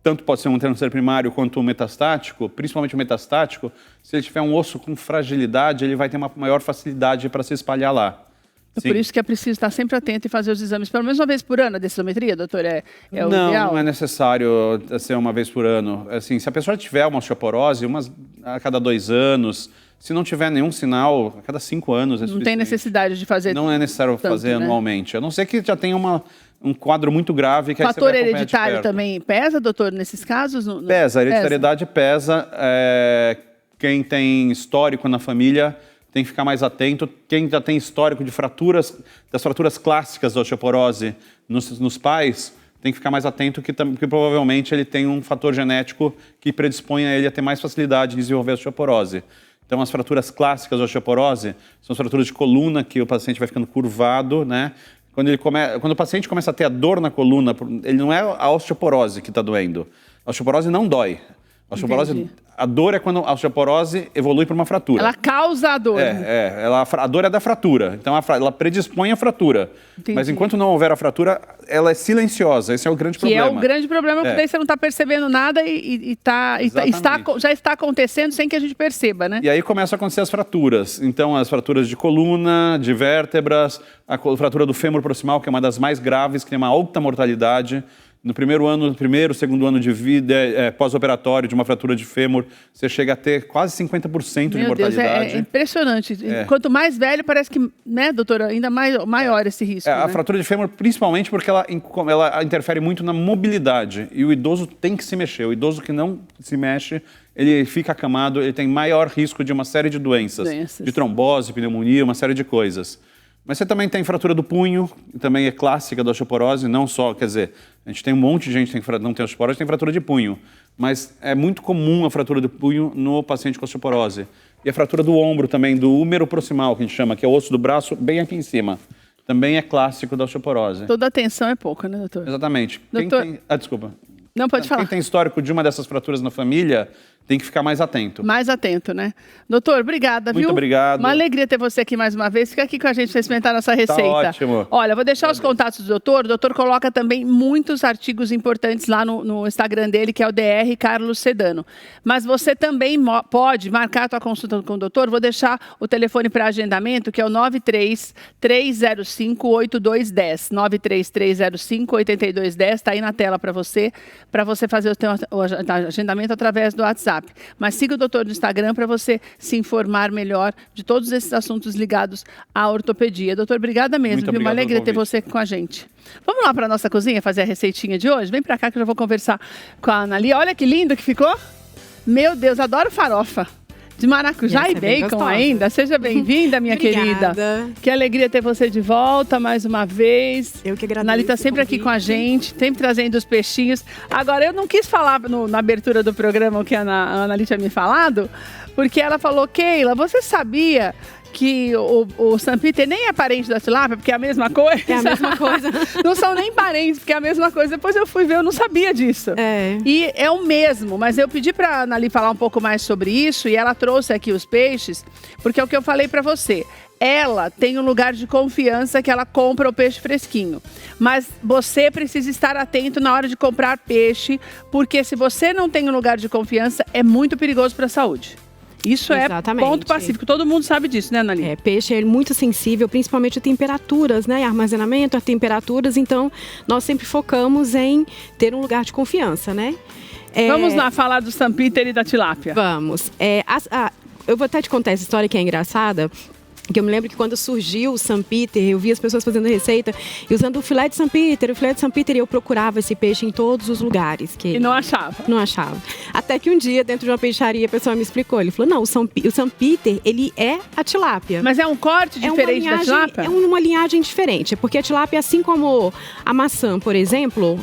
tanto pode ser um câncer primário quanto um metastático, principalmente o metastático, se ele tiver um osso com fragilidade, ele vai ter uma maior facilidade para se espalhar lá. Sim. Por isso que é preciso estar sempre atento e fazer os exames pelo menos uma vez por ano, a densitometria, doutor? O ideal? Não é necessário ser uma vez por ano. Assim, se a pessoa tiver uma osteoporose, a cada 2 anos, se não tiver nenhum sinal, a cada 5 anos é suficiente. Não tem necessidade de fazer. Não é necessário fazer anualmente, a não ser que já tenha um quadro muito grave que o fator hereditário também pesa, doutor, nesses casos? Pesa, a hereditariedade pesa. Quem tem histórico na família tem que ficar mais atento. Quem já tem histórico de das fraturas clássicas da osteoporose nos pais, tem que ficar mais atento que provavelmente ele tem um fator genético que predispõe a ele a ter mais facilidade de desenvolver a osteoporose. Então, as fraturas clássicas da osteoporose são as fraturas de coluna, que o paciente vai ficando curvado, né? Quando o paciente começa a ter a dor na coluna, ele não é a osteoporose que está doendo. A osteoporose não dói. A dor é quando a osteoporose evolui para uma fratura. Ela causa a dor. A dor é da fratura. Então, ela predispõe a fratura. Entendi. Mas enquanto não houver a fratura, ela é silenciosa. Esse é o grande problema. Que é o grande problema, porque daí você não está percebendo nada já está acontecendo sem que a gente perceba, né? E aí começam a acontecer as fraturas. Então, as fraturas de coluna, de vértebras, a fratura do fêmur proximal, que é uma das mais graves, que tem uma alta mortalidade. No segundo ano de vida, pós-operatório de uma fratura de fêmur, você chega a ter quase 50% de mortalidade. É impressionante. Quanto mais velho, parece que, né, doutora, ainda maior esse risco. A fratura de fêmur, principalmente porque ela interfere muito na mobilidade. E o idoso tem que se mexer. O idoso que não se mexe, ele fica acamado, ele tem maior risco de uma série de doenças. De trombose, pneumonia, uma série de coisas. Mas você também tem fratura do punho, que também é clássica da osteoporose, não só, quer dizer, a gente tem um monte de gente que não tem osteoporose, tem fratura de punho. Mas é muito comum a fratura do punho no paciente com osteoporose. E a fratura do ombro também, do húmero proximal, que a gente chama, que é o osso do braço bem aqui em cima. Também é clássico da osteoporose. Toda atenção é pouca, né, doutor? Exatamente. Doutor... Desculpa. Não, pode falar. Quem tem histórico de uma dessas fraturas na família tem que ficar mais atento. Mais atento, né? Doutor, obrigada, viu? Muito obrigado. Uma alegria ter você aqui mais uma vez. Fica aqui com a gente para experimentar nossa receita. Tá ótimo. Olha, vou deixar os contatos do doutor. O doutor coloca também muitos artigos importantes lá no Instagram dele, que é o DR Carlos Sedano. Mas você também pode marcar a tua consulta com o doutor. Vou deixar o telefone para agendamento, que é o 93-305-8210. 93-305-8210. Está aí na tela para você fazer o agendamento através do WhatsApp. Mas siga o doutor no Instagram para você se informar melhor de todos esses assuntos ligados à ortopedia. Doutor, obrigada mesmo. Muito Viu? Uma obrigado alegria ter você com a gente. Vamos lá para a nossa cozinha fazer a receitinha de hoje? Vem para cá que eu já vou conversar com a Ana Lia. Olha que lindo que ficou. Meu Deus, adoro farofa. De maracujá e bacon ainda. Seja bem-vinda, minha querida. Que alegria ter você de volta mais uma vez. Eu que agradeço. A Ana Lia está sempre aqui com a gente, sempre trazendo os peixinhos. Agora, eu não quis falar na abertura do programa o que a Ana Lia tinha me falado, porque ela falou, Keila, você sabia que o St. Peter nem é parente da tilápia, porque é a mesma coisa. É a mesma coisa. Não são nem parentes, porque é a mesma coisa. Depois eu fui ver, eu não sabia disso. É. E é o mesmo, mas eu pedi para a Ana Lia falar um pouco mais sobre isso, e ela trouxe aqui os peixes, porque é o que eu falei para você. Ela tem um lugar de confiança que ela compra o peixe fresquinho. Mas você precisa estar atento na hora de comprar peixe, porque se você não tem um lugar de confiança, é muito perigoso para a saúde. Isso Exatamente. É ponto pacífico. Todo mundo sabe disso, né, Ana Lia? Peixe é muito sensível, principalmente a temperaturas, né? Armazenamento, a temperaturas. Então, nós sempre focamos em ter um lugar de confiança, né? Vamos lá falar do St. Peter e da tilápia. Vamos. Eu vou até te contar essa história que é engraçada. Que eu me lembro que quando surgiu o St. Peter, eu vi as pessoas fazendo receita e usando o filé de St. Peter, e eu procurava esse peixe em todos os lugares. E não achava? Não achava. Até que um dia, dentro de uma peixaria, a pessoa me explicou. Ele falou, não, o St. Peter, ele é a tilápia. Mas é um corte diferente da tilápia? É uma linhagem diferente, porque a tilápia, assim como a maçã, por exemplo,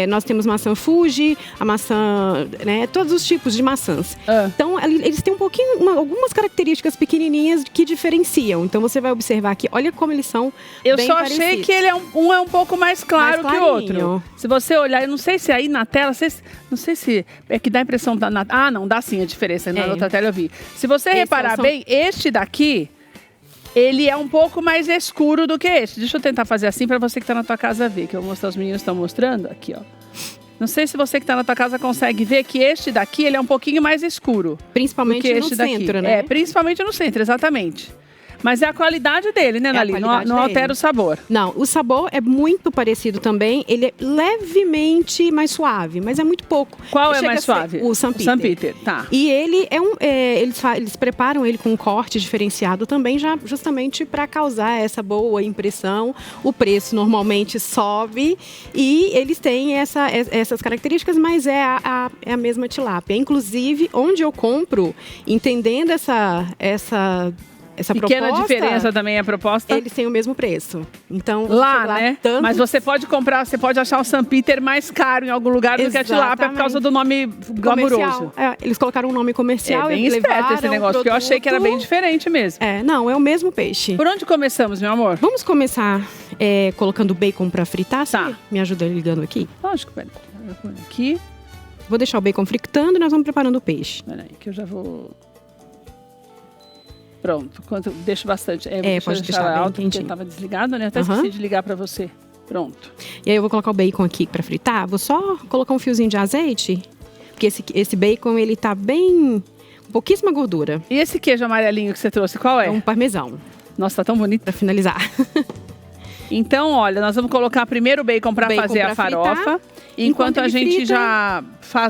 nós temos maçã Fuji, a maçã, né, todos os tipos de maçãs. Então, eles têm algumas características pequenininhas que diferenciam. Então você vai observar aqui, olha como eles são bem parecidos. Eu só achei que ele é um pouco mais claro que o outro. Se você olhar, eu não sei se aí na tela, não sei se é que dá a impressão não, dá sim a diferença, na outra tela eu vi. Se você reparar bem, este daqui, ele é um pouco mais escuro do que este. Deixa eu tentar fazer assim para você que está na tua casa ver, que eu vou mostrar, os meninos estão mostrando aqui, ó. Não sei se você que está na tua casa consegue ver que este daqui, ele é um pouquinho mais escuro. Principalmente no centro, né? Principalmente no centro, exatamente. Mas é a qualidade dele, né, Ana Lia? Não altera o sabor. Não, o sabor é muito parecido também. Ele é levemente mais suave, mas é muito pouco. Qual é mais suave? O St. Peter. St. Peter, tá. E ele eles preparam ele com um corte diferenciado também, já justamente para causar essa boa impressão. O preço normalmente sobe e eles têm essas características, mas é a mesma tilápia. Inclusive, onde eu compro, entendendo essa pequena proposta, diferença também é a proposta? Eles têm o mesmo preço. Então, lá, né? Mas você pode comprar, você pode achar o St. Peter mais caro em algum lugar do que a tilápia por causa do nome glamouroso. Eles colocaram um nome comercial. É bem esperto esse negócio, porque eu achei que era bem diferente mesmo. Não, é o mesmo peixe. Por onde começamos, meu amor? Vamos começar colocando bacon para fritar. Tá. Você me ajuda ligando aqui? Lógico, peraí. Aqui. Vou deixar o bacon fritando e nós vamos preparando o peixe. Peraí, que eu já vou... Pronto, deixo bastante. Pode deixar alto, porque estava desligado, né? Até esqueci de ligar para você. Pronto. E aí eu vou colocar o bacon aqui para fritar. Vou só colocar um fiozinho de azeite, porque esse bacon, ele tá bem... pouquíssima gordura. E esse queijo amarelinho que você trouxe, qual é? É um parmesão. Nossa, tá tão bonito. Para finalizar. Então, olha, nós vamos colocar primeiro o bacon para fazer a farofa, enquanto a gente já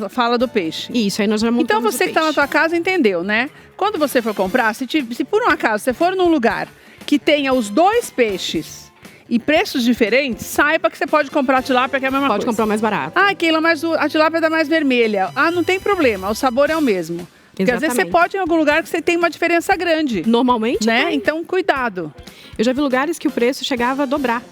fala do peixe. Isso, aí nós já montamos Então, você que está na tua casa entendeu, né? Quando você for comprar, se por um acaso você for num lugar que tenha os dois peixes e preços diferentes, saiba que você pode comprar a tilápia, que é a mesma coisa. Pode comprar mais barato. Keila, mas a tilápia é da mais vermelha. Não tem problema, o sabor é o mesmo. Porque às vezes você pode ir em algum lugar que você tem uma diferença grande. Normalmente, né? Então, cuidado. Eu já vi lugares que o preço chegava a dobrar.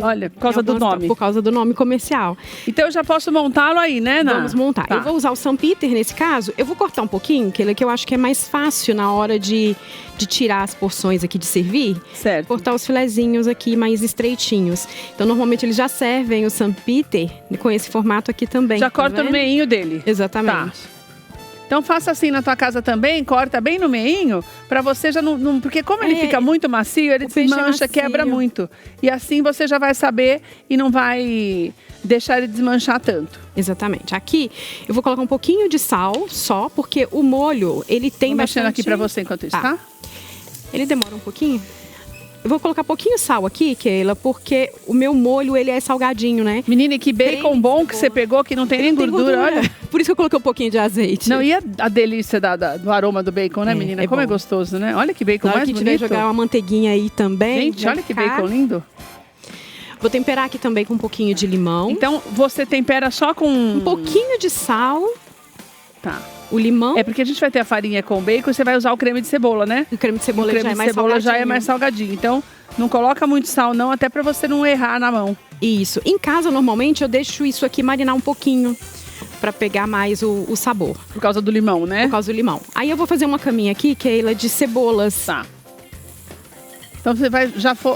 Olha, por causa do nome. Por causa do nome comercial. Então eu já posso montá-lo aí, né, Ana? Vamos montar. Tá. Eu vou usar o St. Peter nesse caso. Eu vou cortar um pouquinho, que eu acho que é mais fácil na hora de tirar as porções aqui de servir. Certo. Cortar os filezinhos aqui mais estreitinhos. Então normalmente eles já servem o St. Peter com esse formato aqui também. Já corta no meinho dele. Exatamente. Tá. Então faça assim na tua casa também, corta bem no meinho, pra você já não... Porque como ele fica muito macio, ele desmancha, quebra muito. E assim você já vai saber e não vai deixar ele desmanchar tanto. Exatamente. Aqui eu vou colocar um pouquinho de sal só, porque o molho, ele tem Vou bastante... mexendo aqui pra você enquanto isso, tá? Ele demora um pouquinho. Eu vou colocar pouquinho sal aqui, Keila, porque o meu molho, ele é salgadinho, né? Menina, e que bacon bom que você pegou, que não tem nem gordura, olha. Por isso que eu coloquei um pouquinho de azeite. Não, e a delícia do aroma do bacon, né, menina? Como é gostoso, né? Olha que bacon mais bonito. A gente vai jogar uma manteiguinha aí também. Gente, olha que bacon lindo. Vou temperar aqui também com um pouquinho de limão. Então, você tempera só com... Um pouquinho de sal. Tá. O limão. É porque a gente vai ter a farinha com bacon e você vai usar o creme de cebola, né? O creme de cebola, já é mais salgadinho. Então, não coloca muito sal não, até pra você não errar na mão. Isso. Em casa, normalmente, eu deixo isso aqui marinar um pouquinho pra pegar mais o sabor. Por causa do limão, né? Por causa do limão. Aí eu vou fazer uma caminha aqui, Keila, de cebolas. Tá. Então você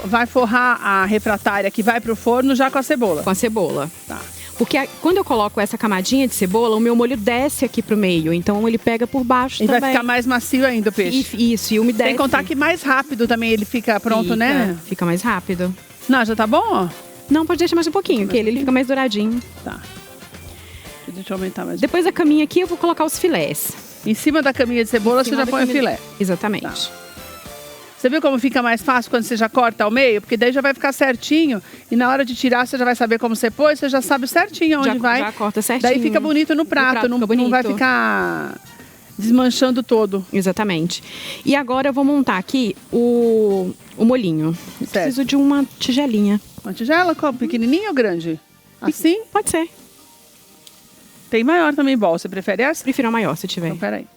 vai forrar a refratária que vai pro forno já com a cebola. Com a cebola. Tá. Porque quando eu coloco essa camadinha de cebola, o meu molho desce aqui pro meio. Então ele pega por baixo também. E vai ficar mais macio ainda o peixe. Isso, e umedece. Sem contar que mais rápido também ele fica pronto, né? Fica mais rápido. Não, já tá bom, ó? Não, pode deixar mais um pouquinho, que ele fica mais douradinho. Tá. Deixa eu aumentar mais. Depois da caminha aqui, eu vou colocar os filés. Em cima da caminha de cebola, você já põe o filé. Exatamente. Tá. Você viu como fica mais fácil quando você já corta ao meio? Porque daí já vai ficar certinho. E na hora de tirar, você já vai saber como você pôs. Você já sabe certinho onde vai. Já corta certinho. Daí fica bonito no prato. Não vai ficar desmanchando todo. Exatamente. E agora eu vou montar aqui o molhinho. Eu preciso de uma tigelinha. Uma tigela? Qual? Pequenininha ou grande? Assim? Pode ser. Tem maior também, bol. Você prefere essa? Prefiro a maior, se tiver. Então, peraí.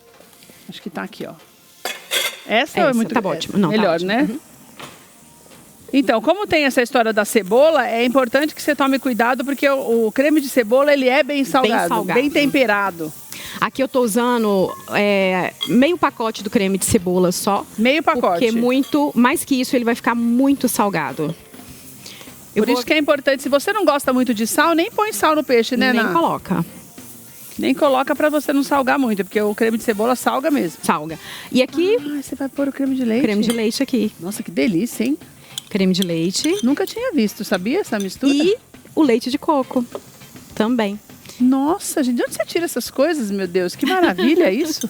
Acho que tá aqui, ó. Essa é muito... Tá ótimo. Não, melhor, tá ótimo. né? Uhum. Então, como tem essa história da cebola, é importante que você tome cuidado, porque o creme de cebola, ele é bem salgado, bem temperado. Aqui eu tô usando meio pacote do creme de cebola só. Meio pacote? Porque mais que isso, ele vai ficar muito salgado. Por isso que é importante, se você não gosta muito de sal, nem põe sal no peixe, né, Nem coloca. Nem coloca pra você não salgar muito, porque o creme de cebola salga mesmo. Salga. E aqui... você vai pôr o creme de leite? Creme de leite aqui. Nossa, que delícia, hein? Creme de leite. Nunca tinha visto, sabia essa mistura? E o leite de coco também. Nossa, gente, de onde você tira essas coisas, meu Deus? Que maravilha isso.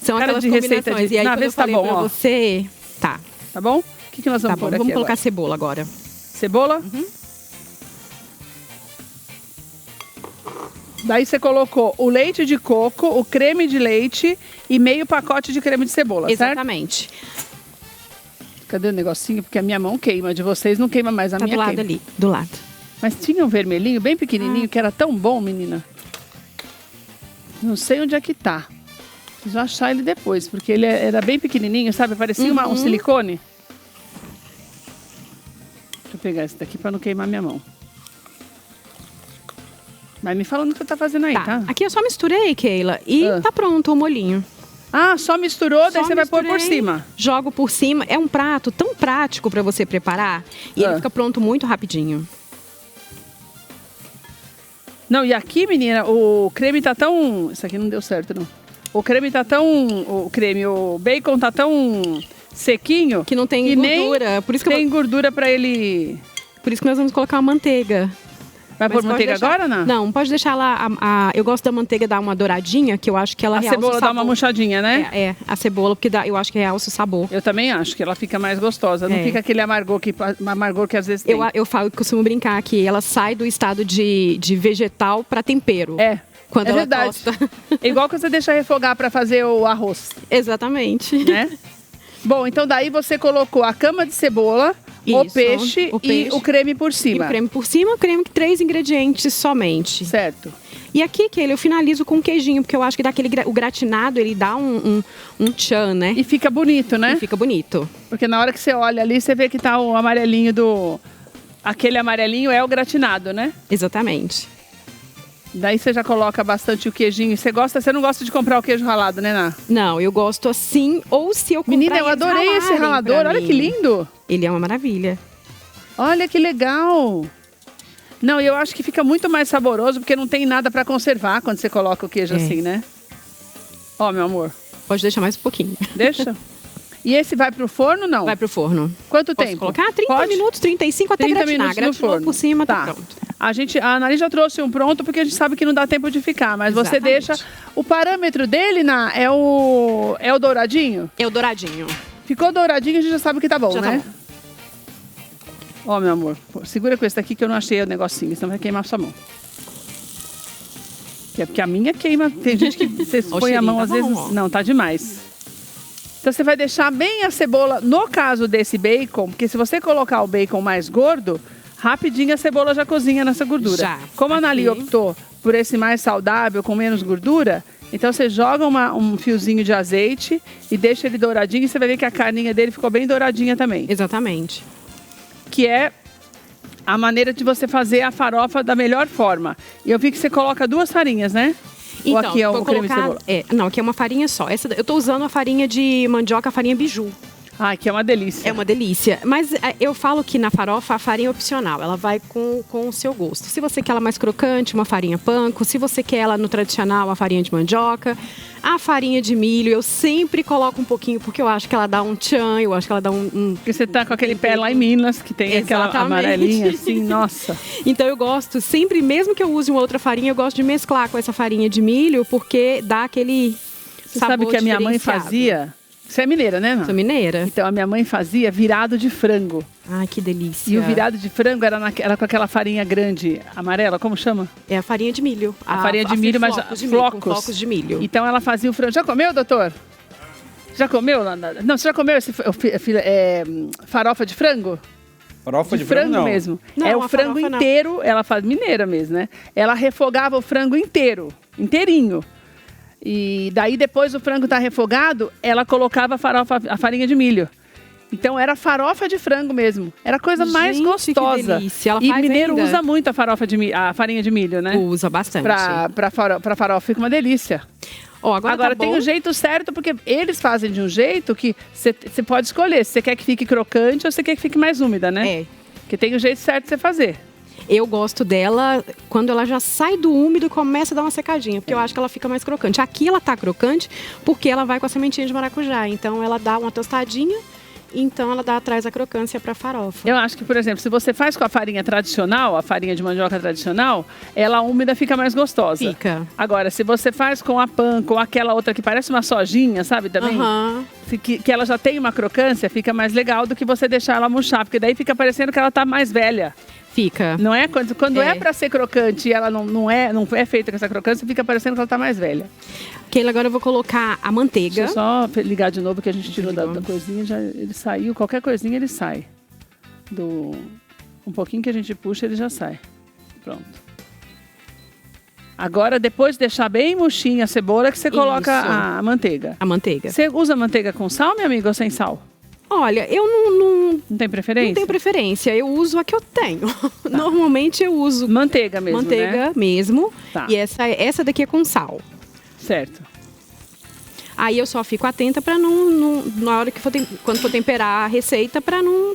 São aquelas receita de... E aí, quando eu falei pra você... Tá. Tá bom? O que nós vamos pôr aqui Vamos colocar agora? Cebola agora. Cebola? Uhum. Daí você colocou o leite de coco, o creme de leite e meio pacote de creme de cebola, Exatamente. Certo? Cadê o negocinho? Porque a minha mão queima, de vocês não queima mais, a minha queima. Tá do lado ali, do lado. Mas tinha um vermelhinho bem pequenininho que era tão bom, menina. Não sei onde é que tá. Preciso achar ele depois, porque ele era bem pequenininho, sabe? Parecia um silicone. Deixa eu pegar esse daqui pra não queimar minha mão. Vai me falando o que você tá fazendo aí, tá? Aqui eu só misturei, Keila, e tá pronto o molhinho. Ah, só misturou, daí você vai pôr por cima. Jogo por cima. É um prato tão prático pra você preparar e ele fica pronto muito rapidinho. Não, e aqui, menina, o creme tá tão... Isso aqui não deu certo, não. O creme tá tão... O bacon tá tão sequinho... Que não tem gordura. Por isso que tem gordura pra ele... Por isso que nós vamos colocar a manteiga. Vai pôr manteiga agora, Ana? Não, pode deixar lá. Eu gosto da manteiga dar uma douradinha, que eu acho que ela realça o sabor. A cebola dá uma murchadinha, né? A cebola, porque eu acho que realça o sabor. Eu também acho que ela fica mais gostosa. Não fica aquele amargor que às vezes tem. Eu costumo brincar que ela sai do estado de vegetal para tempero. Quando ela verdade. É igual que você deixa refogar para fazer o arroz. Exatamente. Né? Bom, então daí você colocou a cama de cebola... O peixe e o creme por cima. E o creme por cima, creme, 3 ingredientes somente. Certo. E aqui, Keila, eu finalizo com queijinho, porque eu acho que o gratinado, ele dá um tchan, né? E fica bonito, né? E fica bonito. Porque na hora que você olha ali, você vê que tá o amarelinho do... Aquele amarelinho é o gratinado, né? Exatamente. Daí você já coloca bastante o queijinho. Você não gosta de comprar o queijo ralado, né, Ná? Não, eu gosto assim, ou se eu comprar... Menina, eu adorei esse ralador, olha que lindo. Ele é uma maravilha. Olha que legal. Não, eu acho que fica muito mais saboroso, porque não tem nada para conservar quando você coloca o queijo assim, né? Ó, meu amor. Pode deixar mais um pouquinho. Deixa. E esse vai pro forno, não? Vai pro forno. Quanto Posso tempo? colocar 30 Pode? minutos, 35 até 30 gratinar. minutos no Gratinou forno. por cima, tá Tá. pronto. A Annalise já trouxe um pronto porque a gente sabe que não dá tempo de ficar, mas você Exatamente. deixa... O parâmetro dele, é o douradinho? É o douradinho. Ficou douradinho, a gente já sabe que tá bom, Já tá né? bom. Ó, meu amor, segura com esse daqui que eu não achei o negocinho, senão vai queimar sua mão. Porque a minha queima, tem gente que você Ó, o põe a mão cheirinho às tá vezes... bom, ó. Não, tá demais. Então você vai deixar bem a cebola, no caso desse bacon, porque se você colocar o bacon mais gordo, rapidinho a cebola já cozinha nessa gordura. Já. Como a Annalise Aqui. optou por esse mais saudável, com menos gordura, então você joga um fiozinho de azeite e deixa ele douradinho e você vai ver que a carninha dele ficou bem douradinha também. Exatamente. Que é a maneira de você fazer a farofa da melhor forma. E eu vi que você coloca 2 farinhas, né? Ou Então, aqui é vou o creme de colocar... cebola? Não, aqui é uma farinha só. Eu tô usando a farinha de mandioca, a farinha biju. Ah, que é uma delícia. É uma delícia. Mas eu falo que na farofa a farinha é opcional. Ela vai com o seu gosto. Se você quer ela mais crocante, uma farinha panko. Se você quer ela no tradicional, a farinha de mandioca. A farinha de milho, eu sempre coloco um pouquinho, porque eu acho que ela dá um tchan, eu acho que ela dá um... Porque você tá com aquele pé lá em Minas, que tem aquela Exatamente. amarelinha assim, nossa. Então eu gosto sempre, mesmo que eu use uma outra farinha, eu gosto de mesclar com essa farinha de milho, porque dá aquele Você sabor sabe que a minha mãe diferenciado. fazia... Você é mineira, né, Ana? Sou mineira. Então, a minha mãe fazia virado de frango. Ai, que delícia. E o virado de frango era com aquela farinha grande, amarela, como chama? É a farinha de milho. A farinha de milho, mas flocos de flocos. milho, com flocos de milho. Então, ela fazia o frango. Já comeu, doutor? Já comeu? Não, você já comeu esse farofa de frango? Farofa De frango não. mesmo. Não, É o a frango farofa não. inteiro, ela faz mineira mesmo, né? Ela refogava o frango inteirinho. E daí, depois o frango tá refogado, ela colocava a farinha de milho. Então, era farofa de frango mesmo. Era a coisa mais Gente, gostosa. que delícia. Ela E faz mineiro ainda. usa muito a farinha de milho, né? Usa bastante. Pra farofa, fica uma delícia. Ó, agora tá tem bom. o jeito certo, porque eles fazem de um jeito que você pode escolher se você quer que fique crocante ou se você quer que fique mais úmida, né? É. Porque tem o jeito certo de você fazer. Eu gosto dela quando ela já sai do úmido e começa a dar uma secadinha, porque eu acho que ela fica mais crocante. Aqui ela tá crocante porque ela vai com a sementinha de maracujá, então ela dá uma tostadinha, então ela traz a crocância pra farofa. Eu acho que, por exemplo, se você faz com a farinha tradicional, a farinha de mandioca tradicional, ela úmida fica mais gostosa. Fica. Agora, se você faz com a panko ou aquela outra que parece uma sojinha, sabe, também? Aham. Que ela já tem uma crocância, fica mais legal do que você deixar ela murchar, porque daí fica parecendo que ela tá mais velha. Fica. Não é? Quando é É. pra ser crocante e ela não é feita com essa crocância, fica parecendo que ela tá mais velha. Keila, agora eu vou colocar a manteiga. Deixa eu só ligar de novo que a gente tirou da coisinha, já ele saiu, qualquer coisinha ele sai. Um pouquinho que a gente puxa, ele já sai. Pronto. Agora, depois de deixar bem murchinha a cebola, que você coloca Isso. a manteiga. A manteiga. Você usa manteiga com sal, minha amiga, ou sem sal? Olha, eu não Não tem preferência? tenho preferência. Eu uso a que eu tenho. Normalmente eu uso Manteiga mesmo, manteiga né? mesmo. Tá. E essa daqui é com sal. Certo. Aí eu só fico atenta para não na hora que quando for temperar a receita, para não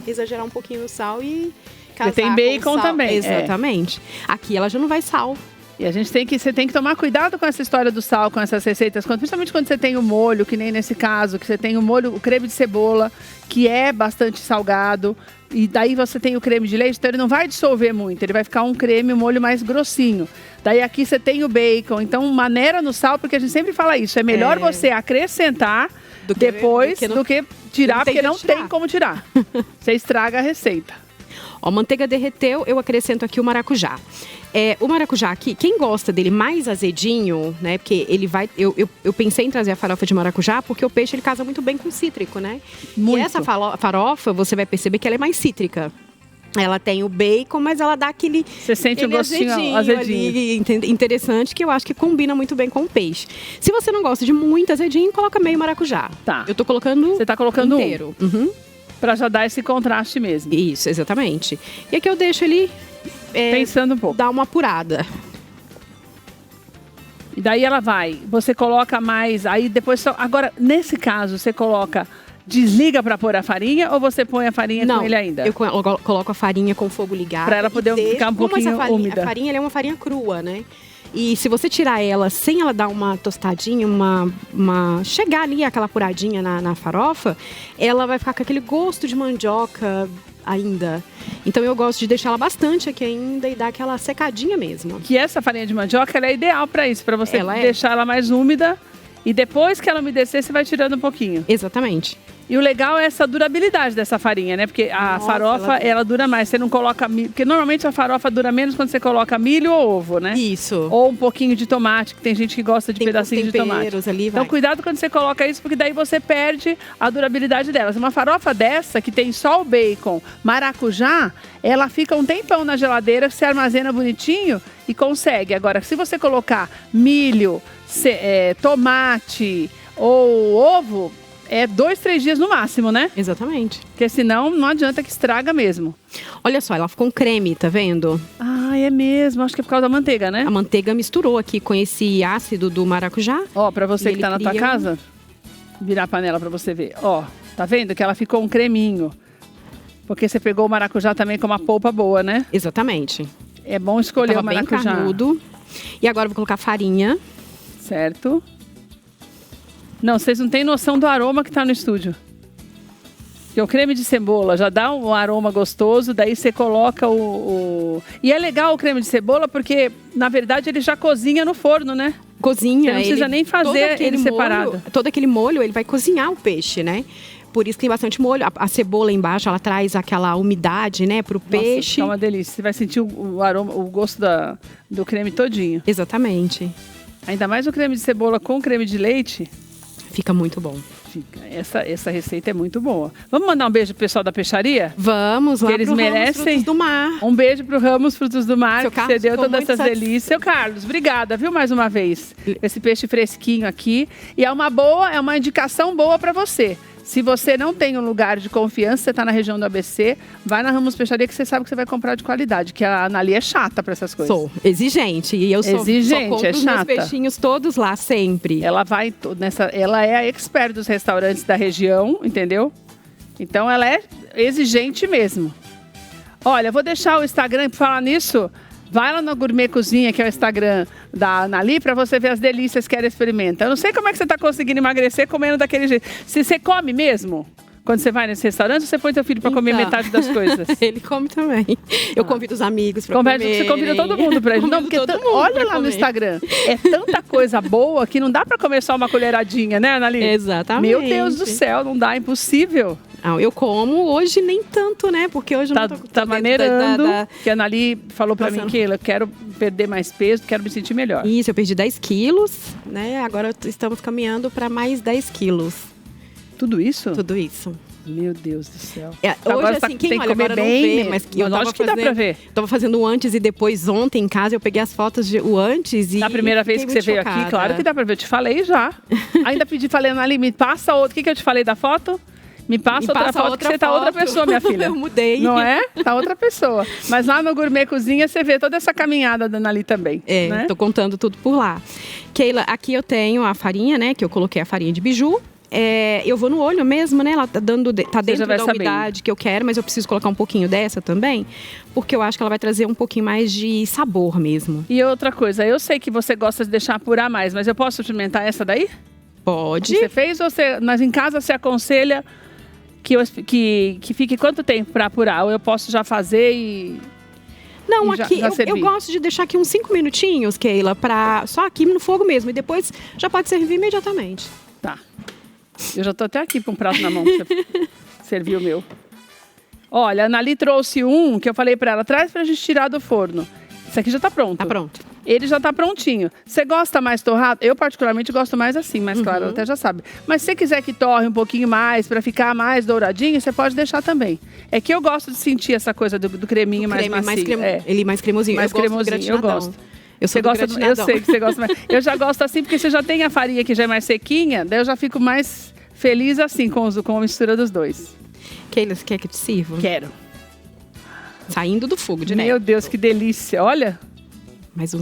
exagerar um pouquinho no sal e casar tem com bacon sal. também, é. Exatamente. Aqui ela já não vai sal. E a gente você tem que tomar cuidado com essa história do sal, com essas receitas, principalmente quando você tem o molho, que nem nesse caso, que você tem o molho, o creme de cebola, que é bastante salgado, e daí você tem o creme de leite, então ele não vai dissolver muito, ele vai ficar um creme, um molho mais grossinho. Daí aqui você tem o bacon, então maneira no sal, porque a gente sempre fala isso, é melhor você acrescentar depois do que tirar, porque não tem como tirar. Você estraga a receita. Ó, a manteiga derreteu, eu acrescento aqui o maracujá. O maracujá aqui, quem gosta dele mais azedinho, né? Porque ele vai... Eu pensei em trazer a farofa de maracujá porque o peixe ele casa muito bem com cítrico, né? Muito. E essa farofa, você vai perceber que ela é mais cítrica. Ela tem o bacon, mas ela dá aquele... Você sente o gostinho azedinho. Ali, interessante, que eu acho que combina muito bem com o peixe. Se você não gosta de muito azedinho, coloca meio maracujá. Tá. Eu tô colocando Você tá colocando inteiro. Uhum. Pra já dar esse contraste mesmo. Isso, exatamente. E aqui eu deixo ele... Pensando um pouco. Dar uma apurada. E daí ela você coloca mais, aí depois agora, nesse caso, você desliga para pôr a farinha ou você põe a farinha com ele ainda? Eu coloco a farinha com o fogo ligado. Para ela poder ficar um pouquinho úmida. A farinha ela é uma farinha crua, né? E se você tirar ela sem ela dar uma tostadinha, chegar ali aquela apuradinha na farofa, ela vai ficar com aquele gosto de mandioca ainda. Então eu gosto de deixar ela bastante aqui ainda e dar aquela secadinha mesmo. Que essa farinha de mandioca, ela é ideal para isso, para você deixar ela mais úmida. E depois que ela umedecer, você vai tirando um pouquinho. Exatamente. E o legal é essa durabilidade dessa farinha, né? Porque a farofa, ela dura mais. Você não coloca milho. Porque normalmente a farofa dura menos quando você coloca milho ou ovo, né? Isso. Ou um pouquinho de tomate, que tem gente que gosta de pedacinhos de tomate. Ali, então cuidado quando você coloca isso, porque daí você perde a durabilidade delas. Uma farofa dessa, que tem só o bacon, maracujá, ela fica um tempão na geladeira, você armazena bonitinho e consegue. Agora, se você colocar milho, tomate ou ovo, é 2, 3 dias no máximo, né? Exatamente. Porque senão não adianta que estraga mesmo. Olha só, ela ficou um creme, tá vendo? Ah, é mesmo. Acho que é por causa da manteiga, né? A manteiga misturou aqui com esse ácido do maracujá. Ó, pra você que tá na tua casa, virar a panela pra você ver. Ó, tá vendo que ela ficou um creminho? Porque você pegou o maracujá também com uma polpa boa, né? Exatamente. É bom escolher o maracujá. Bem carnudo. E agora eu vou colocar farinha. Certo. Não, vocês não têm noção do aroma que tá no estúdio. Porque o creme de cebola já dá um aroma gostoso, daí você coloca E é legal o creme de cebola porque, na verdade, ele já cozinha no forno, né? Cozinha. Você não precisa nem fazer ele separado. Todo aquele molho, ele vai cozinhar o peixe, né? Por isso tem bastante molho. A cebola embaixo, ela traz aquela umidade, né, pro peixe. É uma delícia. Você vai sentir o aroma, o gosto do creme todinho. Exatamente. Ainda mais o creme de cebola com creme de leite. Fica muito bom. Essa receita é muito boa. Vamos mandar um beijo pro pessoal da peixaria? Vamos, lá que eles pro merecem. Ramos Frutos do Mar. Um beijo pro Ramos Frutos do Mar, Seu que Carlos, você deu todas essas satisfeito. delícias. Seu Carlos, obrigada, viu, mais uma vez. Esse peixe fresquinho aqui. E é uma indicação boa para você. Se você não tem um lugar de confiança, você está na região do ABC, vai na Ramos Peixaria que você sabe que você vai comprar de qualidade, que a Anali é chata para essas coisas. Sou exigente e eu sou exigente, compro é os chata. meus peixinhos todos lá sempre. Ela vai ela é a expert dos restaurantes da região, entendeu? Então ela é exigente mesmo. Olha, eu vou deixar o Instagram para falar nisso. Vai lá no Gourmet Cozinha, que é o Instagram da Anali, para você ver as delícias que ela experimenta. Eu não sei como é que você está conseguindo emagrecer comendo daquele jeito. Se você come mesmo, quando você vai nesse restaurante, você põe seu filho para comer metade das coisas. Ele come também. Eu convido os amigos para comer. Você convida todo mundo para ele. Não, porque olha lá no Instagram. É tanta coisa boa que não dá para comer só uma colheradinha, né, Anali? Exatamente. Meu Deus do céu, não dá, é impossível. Não, eu como hoje nem tanto, né? Porque hoje eu não tô tá maneirando. Que a Anali falou pra mim que eu quero perder mais peso, quero me sentir melhor. Isso, eu perdi 10 quilos, né? Agora estamos caminhando para mais 10 quilos. Tudo isso? Tudo isso. Meu Deus do céu. Hoje, agora assim, quem olha agora não vê, mas que eu acho que dá pra ver. Tava fazendo o antes e depois ontem em casa, eu peguei as fotos o antes e... Na primeira vez que você veio aqui, claro que dá pra ver. Eu te falei já. Ainda falei, Anali, me passa outra. O que eu te falei da foto? Me passa outra foto que você tá outra pessoa, minha filha. Eu mudei. Não é? Tá outra pessoa. Mas lá no Gourmet Cozinha você vê toda essa caminhada da Anali também. Né? Tô contando tudo por lá. Keila, aqui eu tenho a farinha, né? Que eu coloquei a farinha de biju. Eu vou no olho mesmo, né? Ela tá dentro da umidade que eu quero, mas eu preciso colocar um pouquinho dessa também, porque eu acho que ela vai trazer um pouquinho mais de sabor mesmo. E outra coisa, eu sei que você gosta de deixar apurar mais, mas eu posso experimentar essa daí? Pode. Você fez ou mas em casa você aconselha que fique quanto tempo para apurar? Ou eu posso já fazer e... Não, aqui eu gosto de deixar aqui uns 5 minutinhos, Keila, só aqui no fogo mesmo. E depois já pode servir imediatamente. Tá. Eu já tô até aqui com um prato na mão pra você servir o meu. Olha, a Anali trouxe um que eu falei pra ela, traz pra gente tirar do forno. Isso aqui já tá pronto. Tá pronto. Ele já tá prontinho. Você gosta mais torrado? Eu particularmente gosto mais assim, mas claro, ela até já sabe. Mas se você quiser que torre um pouquinho mais pra ficar mais douradinho, você pode deixar também. É que eu gosto de sentir essa coisa do creminho mais macio. Ele mais cremosinho. Mais cremosinho, eu gosto. Eu sei que você gosta mais. Eu já gosto assim, porque você já tem a farinha que já é mais sequinha, daí eu já fico mais feliz assim com a mistura dos dois. Keila, você quer que eu te sirva? Quero. Saindo do fogo, direto. Meu Deus, que delícia. Olha. Mais um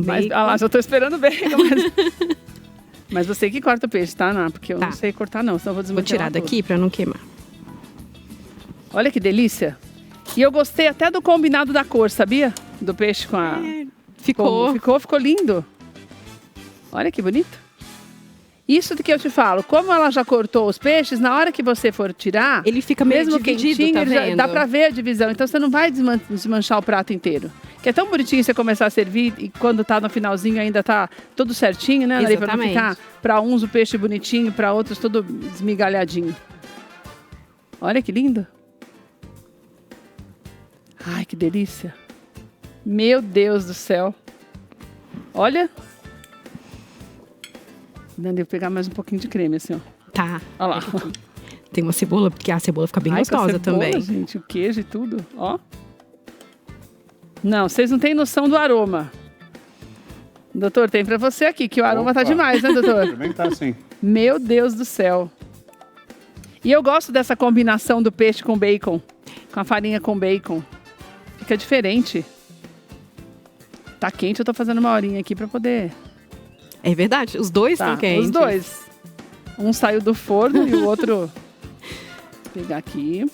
bacon. Ah lá, já tô esperando bacon. Mas você que corta o peixe, tá, Ana? Porque eu não sei cortar não, senão eu vou desmantelar. Vou tirar daqui pra não queimar. Olha que delícia. E eu gostei até do combinado da cor, sabia? Do peixe com a... Ficou. Ficou lindo. Olha que bonito. Isso do que eu te falo, como ela já cortou os peixes, na hora que você for tirar, Ele fica meio mesmo dividido, quentinho, tá ele já- vendo? dá pra ver a divisão. Então você não vai desmanchar o prato inteiro. Que é tão bonitinho você começar a servir e quando tá no finalzinho ainda tá tudo certinho, né, Ana? Pra não Exatamente. ficar pra uns o peixe bonitinho, pra outros todo esmigalhadinho. Olha que lindo. Ai, que delícia. Meu Deus do céu. Olha. Dani, eu vou pegar mais um pouquinho de creme, assim, ó. Tá. Olha lá. Tem uma cebola, porque a cebola fica bem Ai, com a gostosa cebola, também. gente, o queijo e tudo, ó. Não, vocês não têm noção do aroma. Doutor, tem pra você aqui, que o aroma tá Opa. demais, né, doutor? Experimentar assim. Meu Deus do céu. E eu gosto dessa combinação do peixe com bacon, com a farinha com bacon. Fica diferente. Tá quente, eu tô fazendo uma horinha aqui pra poder... É verdade, os dois Tá, estão quentes. os dois. Um saiu do forno e o outro... Vou pegar aqui.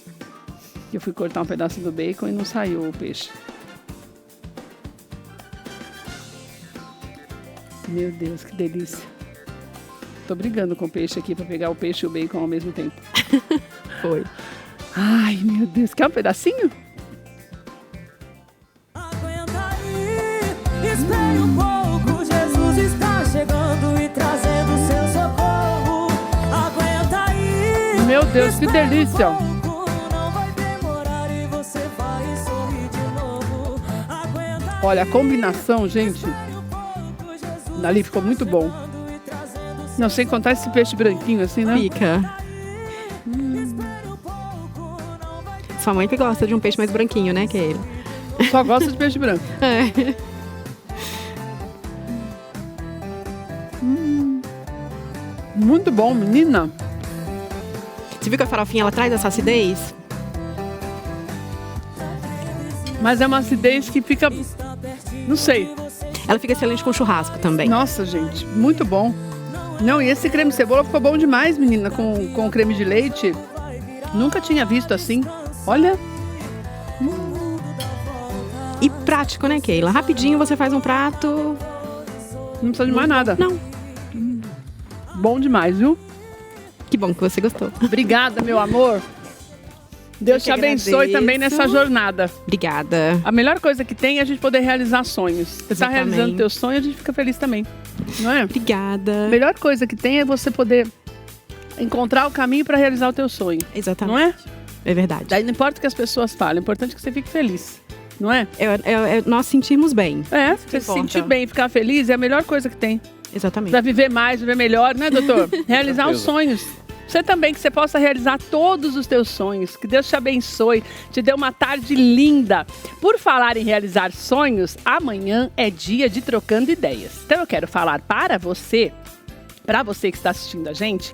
Eu fui cortar um pedaço do bacon e não saiu o peixe. Meu Deus, que delícia. Tô brigando com o peixe aqui pra pegar o peixe e o bacon ao mesmo tempo. Foi. Ai, meu Deus. Quer um pedacinho? Aguenta aí, espere um pouco, Jesus está chegando e trazendo seu socorro. Aguenta aí. Meu Deus, que espere um delícia. pouco, não vai demorar e você vai sorrir de novo. Aguenta Olha, a combinação, gente, aí um pouco, Jesus dali ficou muito bom. chegando e trazendo seu Não, sem contar esse peixe branquinho assim, né? Fica. espere um pouco, não vai Sua mãe que gosta de um peixe mais branquinho, né, que ele. Só gosto de peixe branco. É. Muito bom, menina. Você viu que a farofinha, ela traz essa acidez? Mas é uma acidez que fica... Não sei. Ela fica excelente com churrasco também. Nossa, gente, muito bom. Não, e esse creme de cebola ficou bom demais, menina, com creme de leite. Nunca tinha visto assim. Olha, E prático, né, Keila? Rapidinho você faz um prato. não precisa de mais nada. Não. Bom demais, viu? Que bom que você gostou. Obrigada, meu amor. Deus te que abençoe também agradeço. nessa jornada. Obrigada. A melhor coisa que tem é a gente poder realizar sonhos. Você está Exatamente. realizando teu sonho, a gente fica feliz também. Não é? A Obrigada. melhor coisa que tem é você poder encontrar o caminho para realizar o teu sonho. Exatamente. Não é? É verdade. Daí não importa o que as pessoas falem, o importante é que você fique feliz. Não é? É nós sentirmos bem. É, você se importa. sentir bem, ficar feliz é a melhor coisa que tem. Exatamente. Para viver mais, viver melhor, né, doutor? Realizar os certeza. sonhos. Você também, que você possa realizar todos os teus sonhos. Que Deus te abençoe, te dê uma tarde linda. Por falar em realizar sonhos, amanhã é dia de Trocando Ideias. Então eu quero falar para você que está assistindo a gente,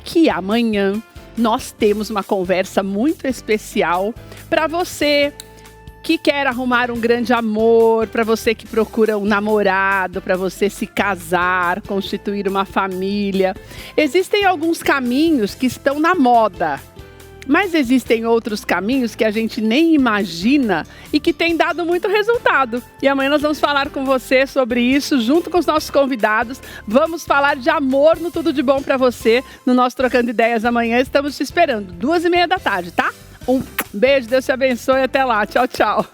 que amanhã nós temos uma conversa muito especial para você que quer arrumar um grande amor, para você que procura um namorado, para você se casar, constituir uma família. Existem alguns caminhos que estão na moda, mas existem outros caminhos que a gente nem imagina e que têm dado muito resultado. E amanhã nós vamos falar com você sobre isso, junto com os nossos convidados. Vamos falar de amor no Tudo de Bom para você, no nosso Trocando Ideias amanhã. Estamos te esperando, 2h30 da tarde, tá? Um beijo, Deus te abençoe, até lá. Tchau, tchau.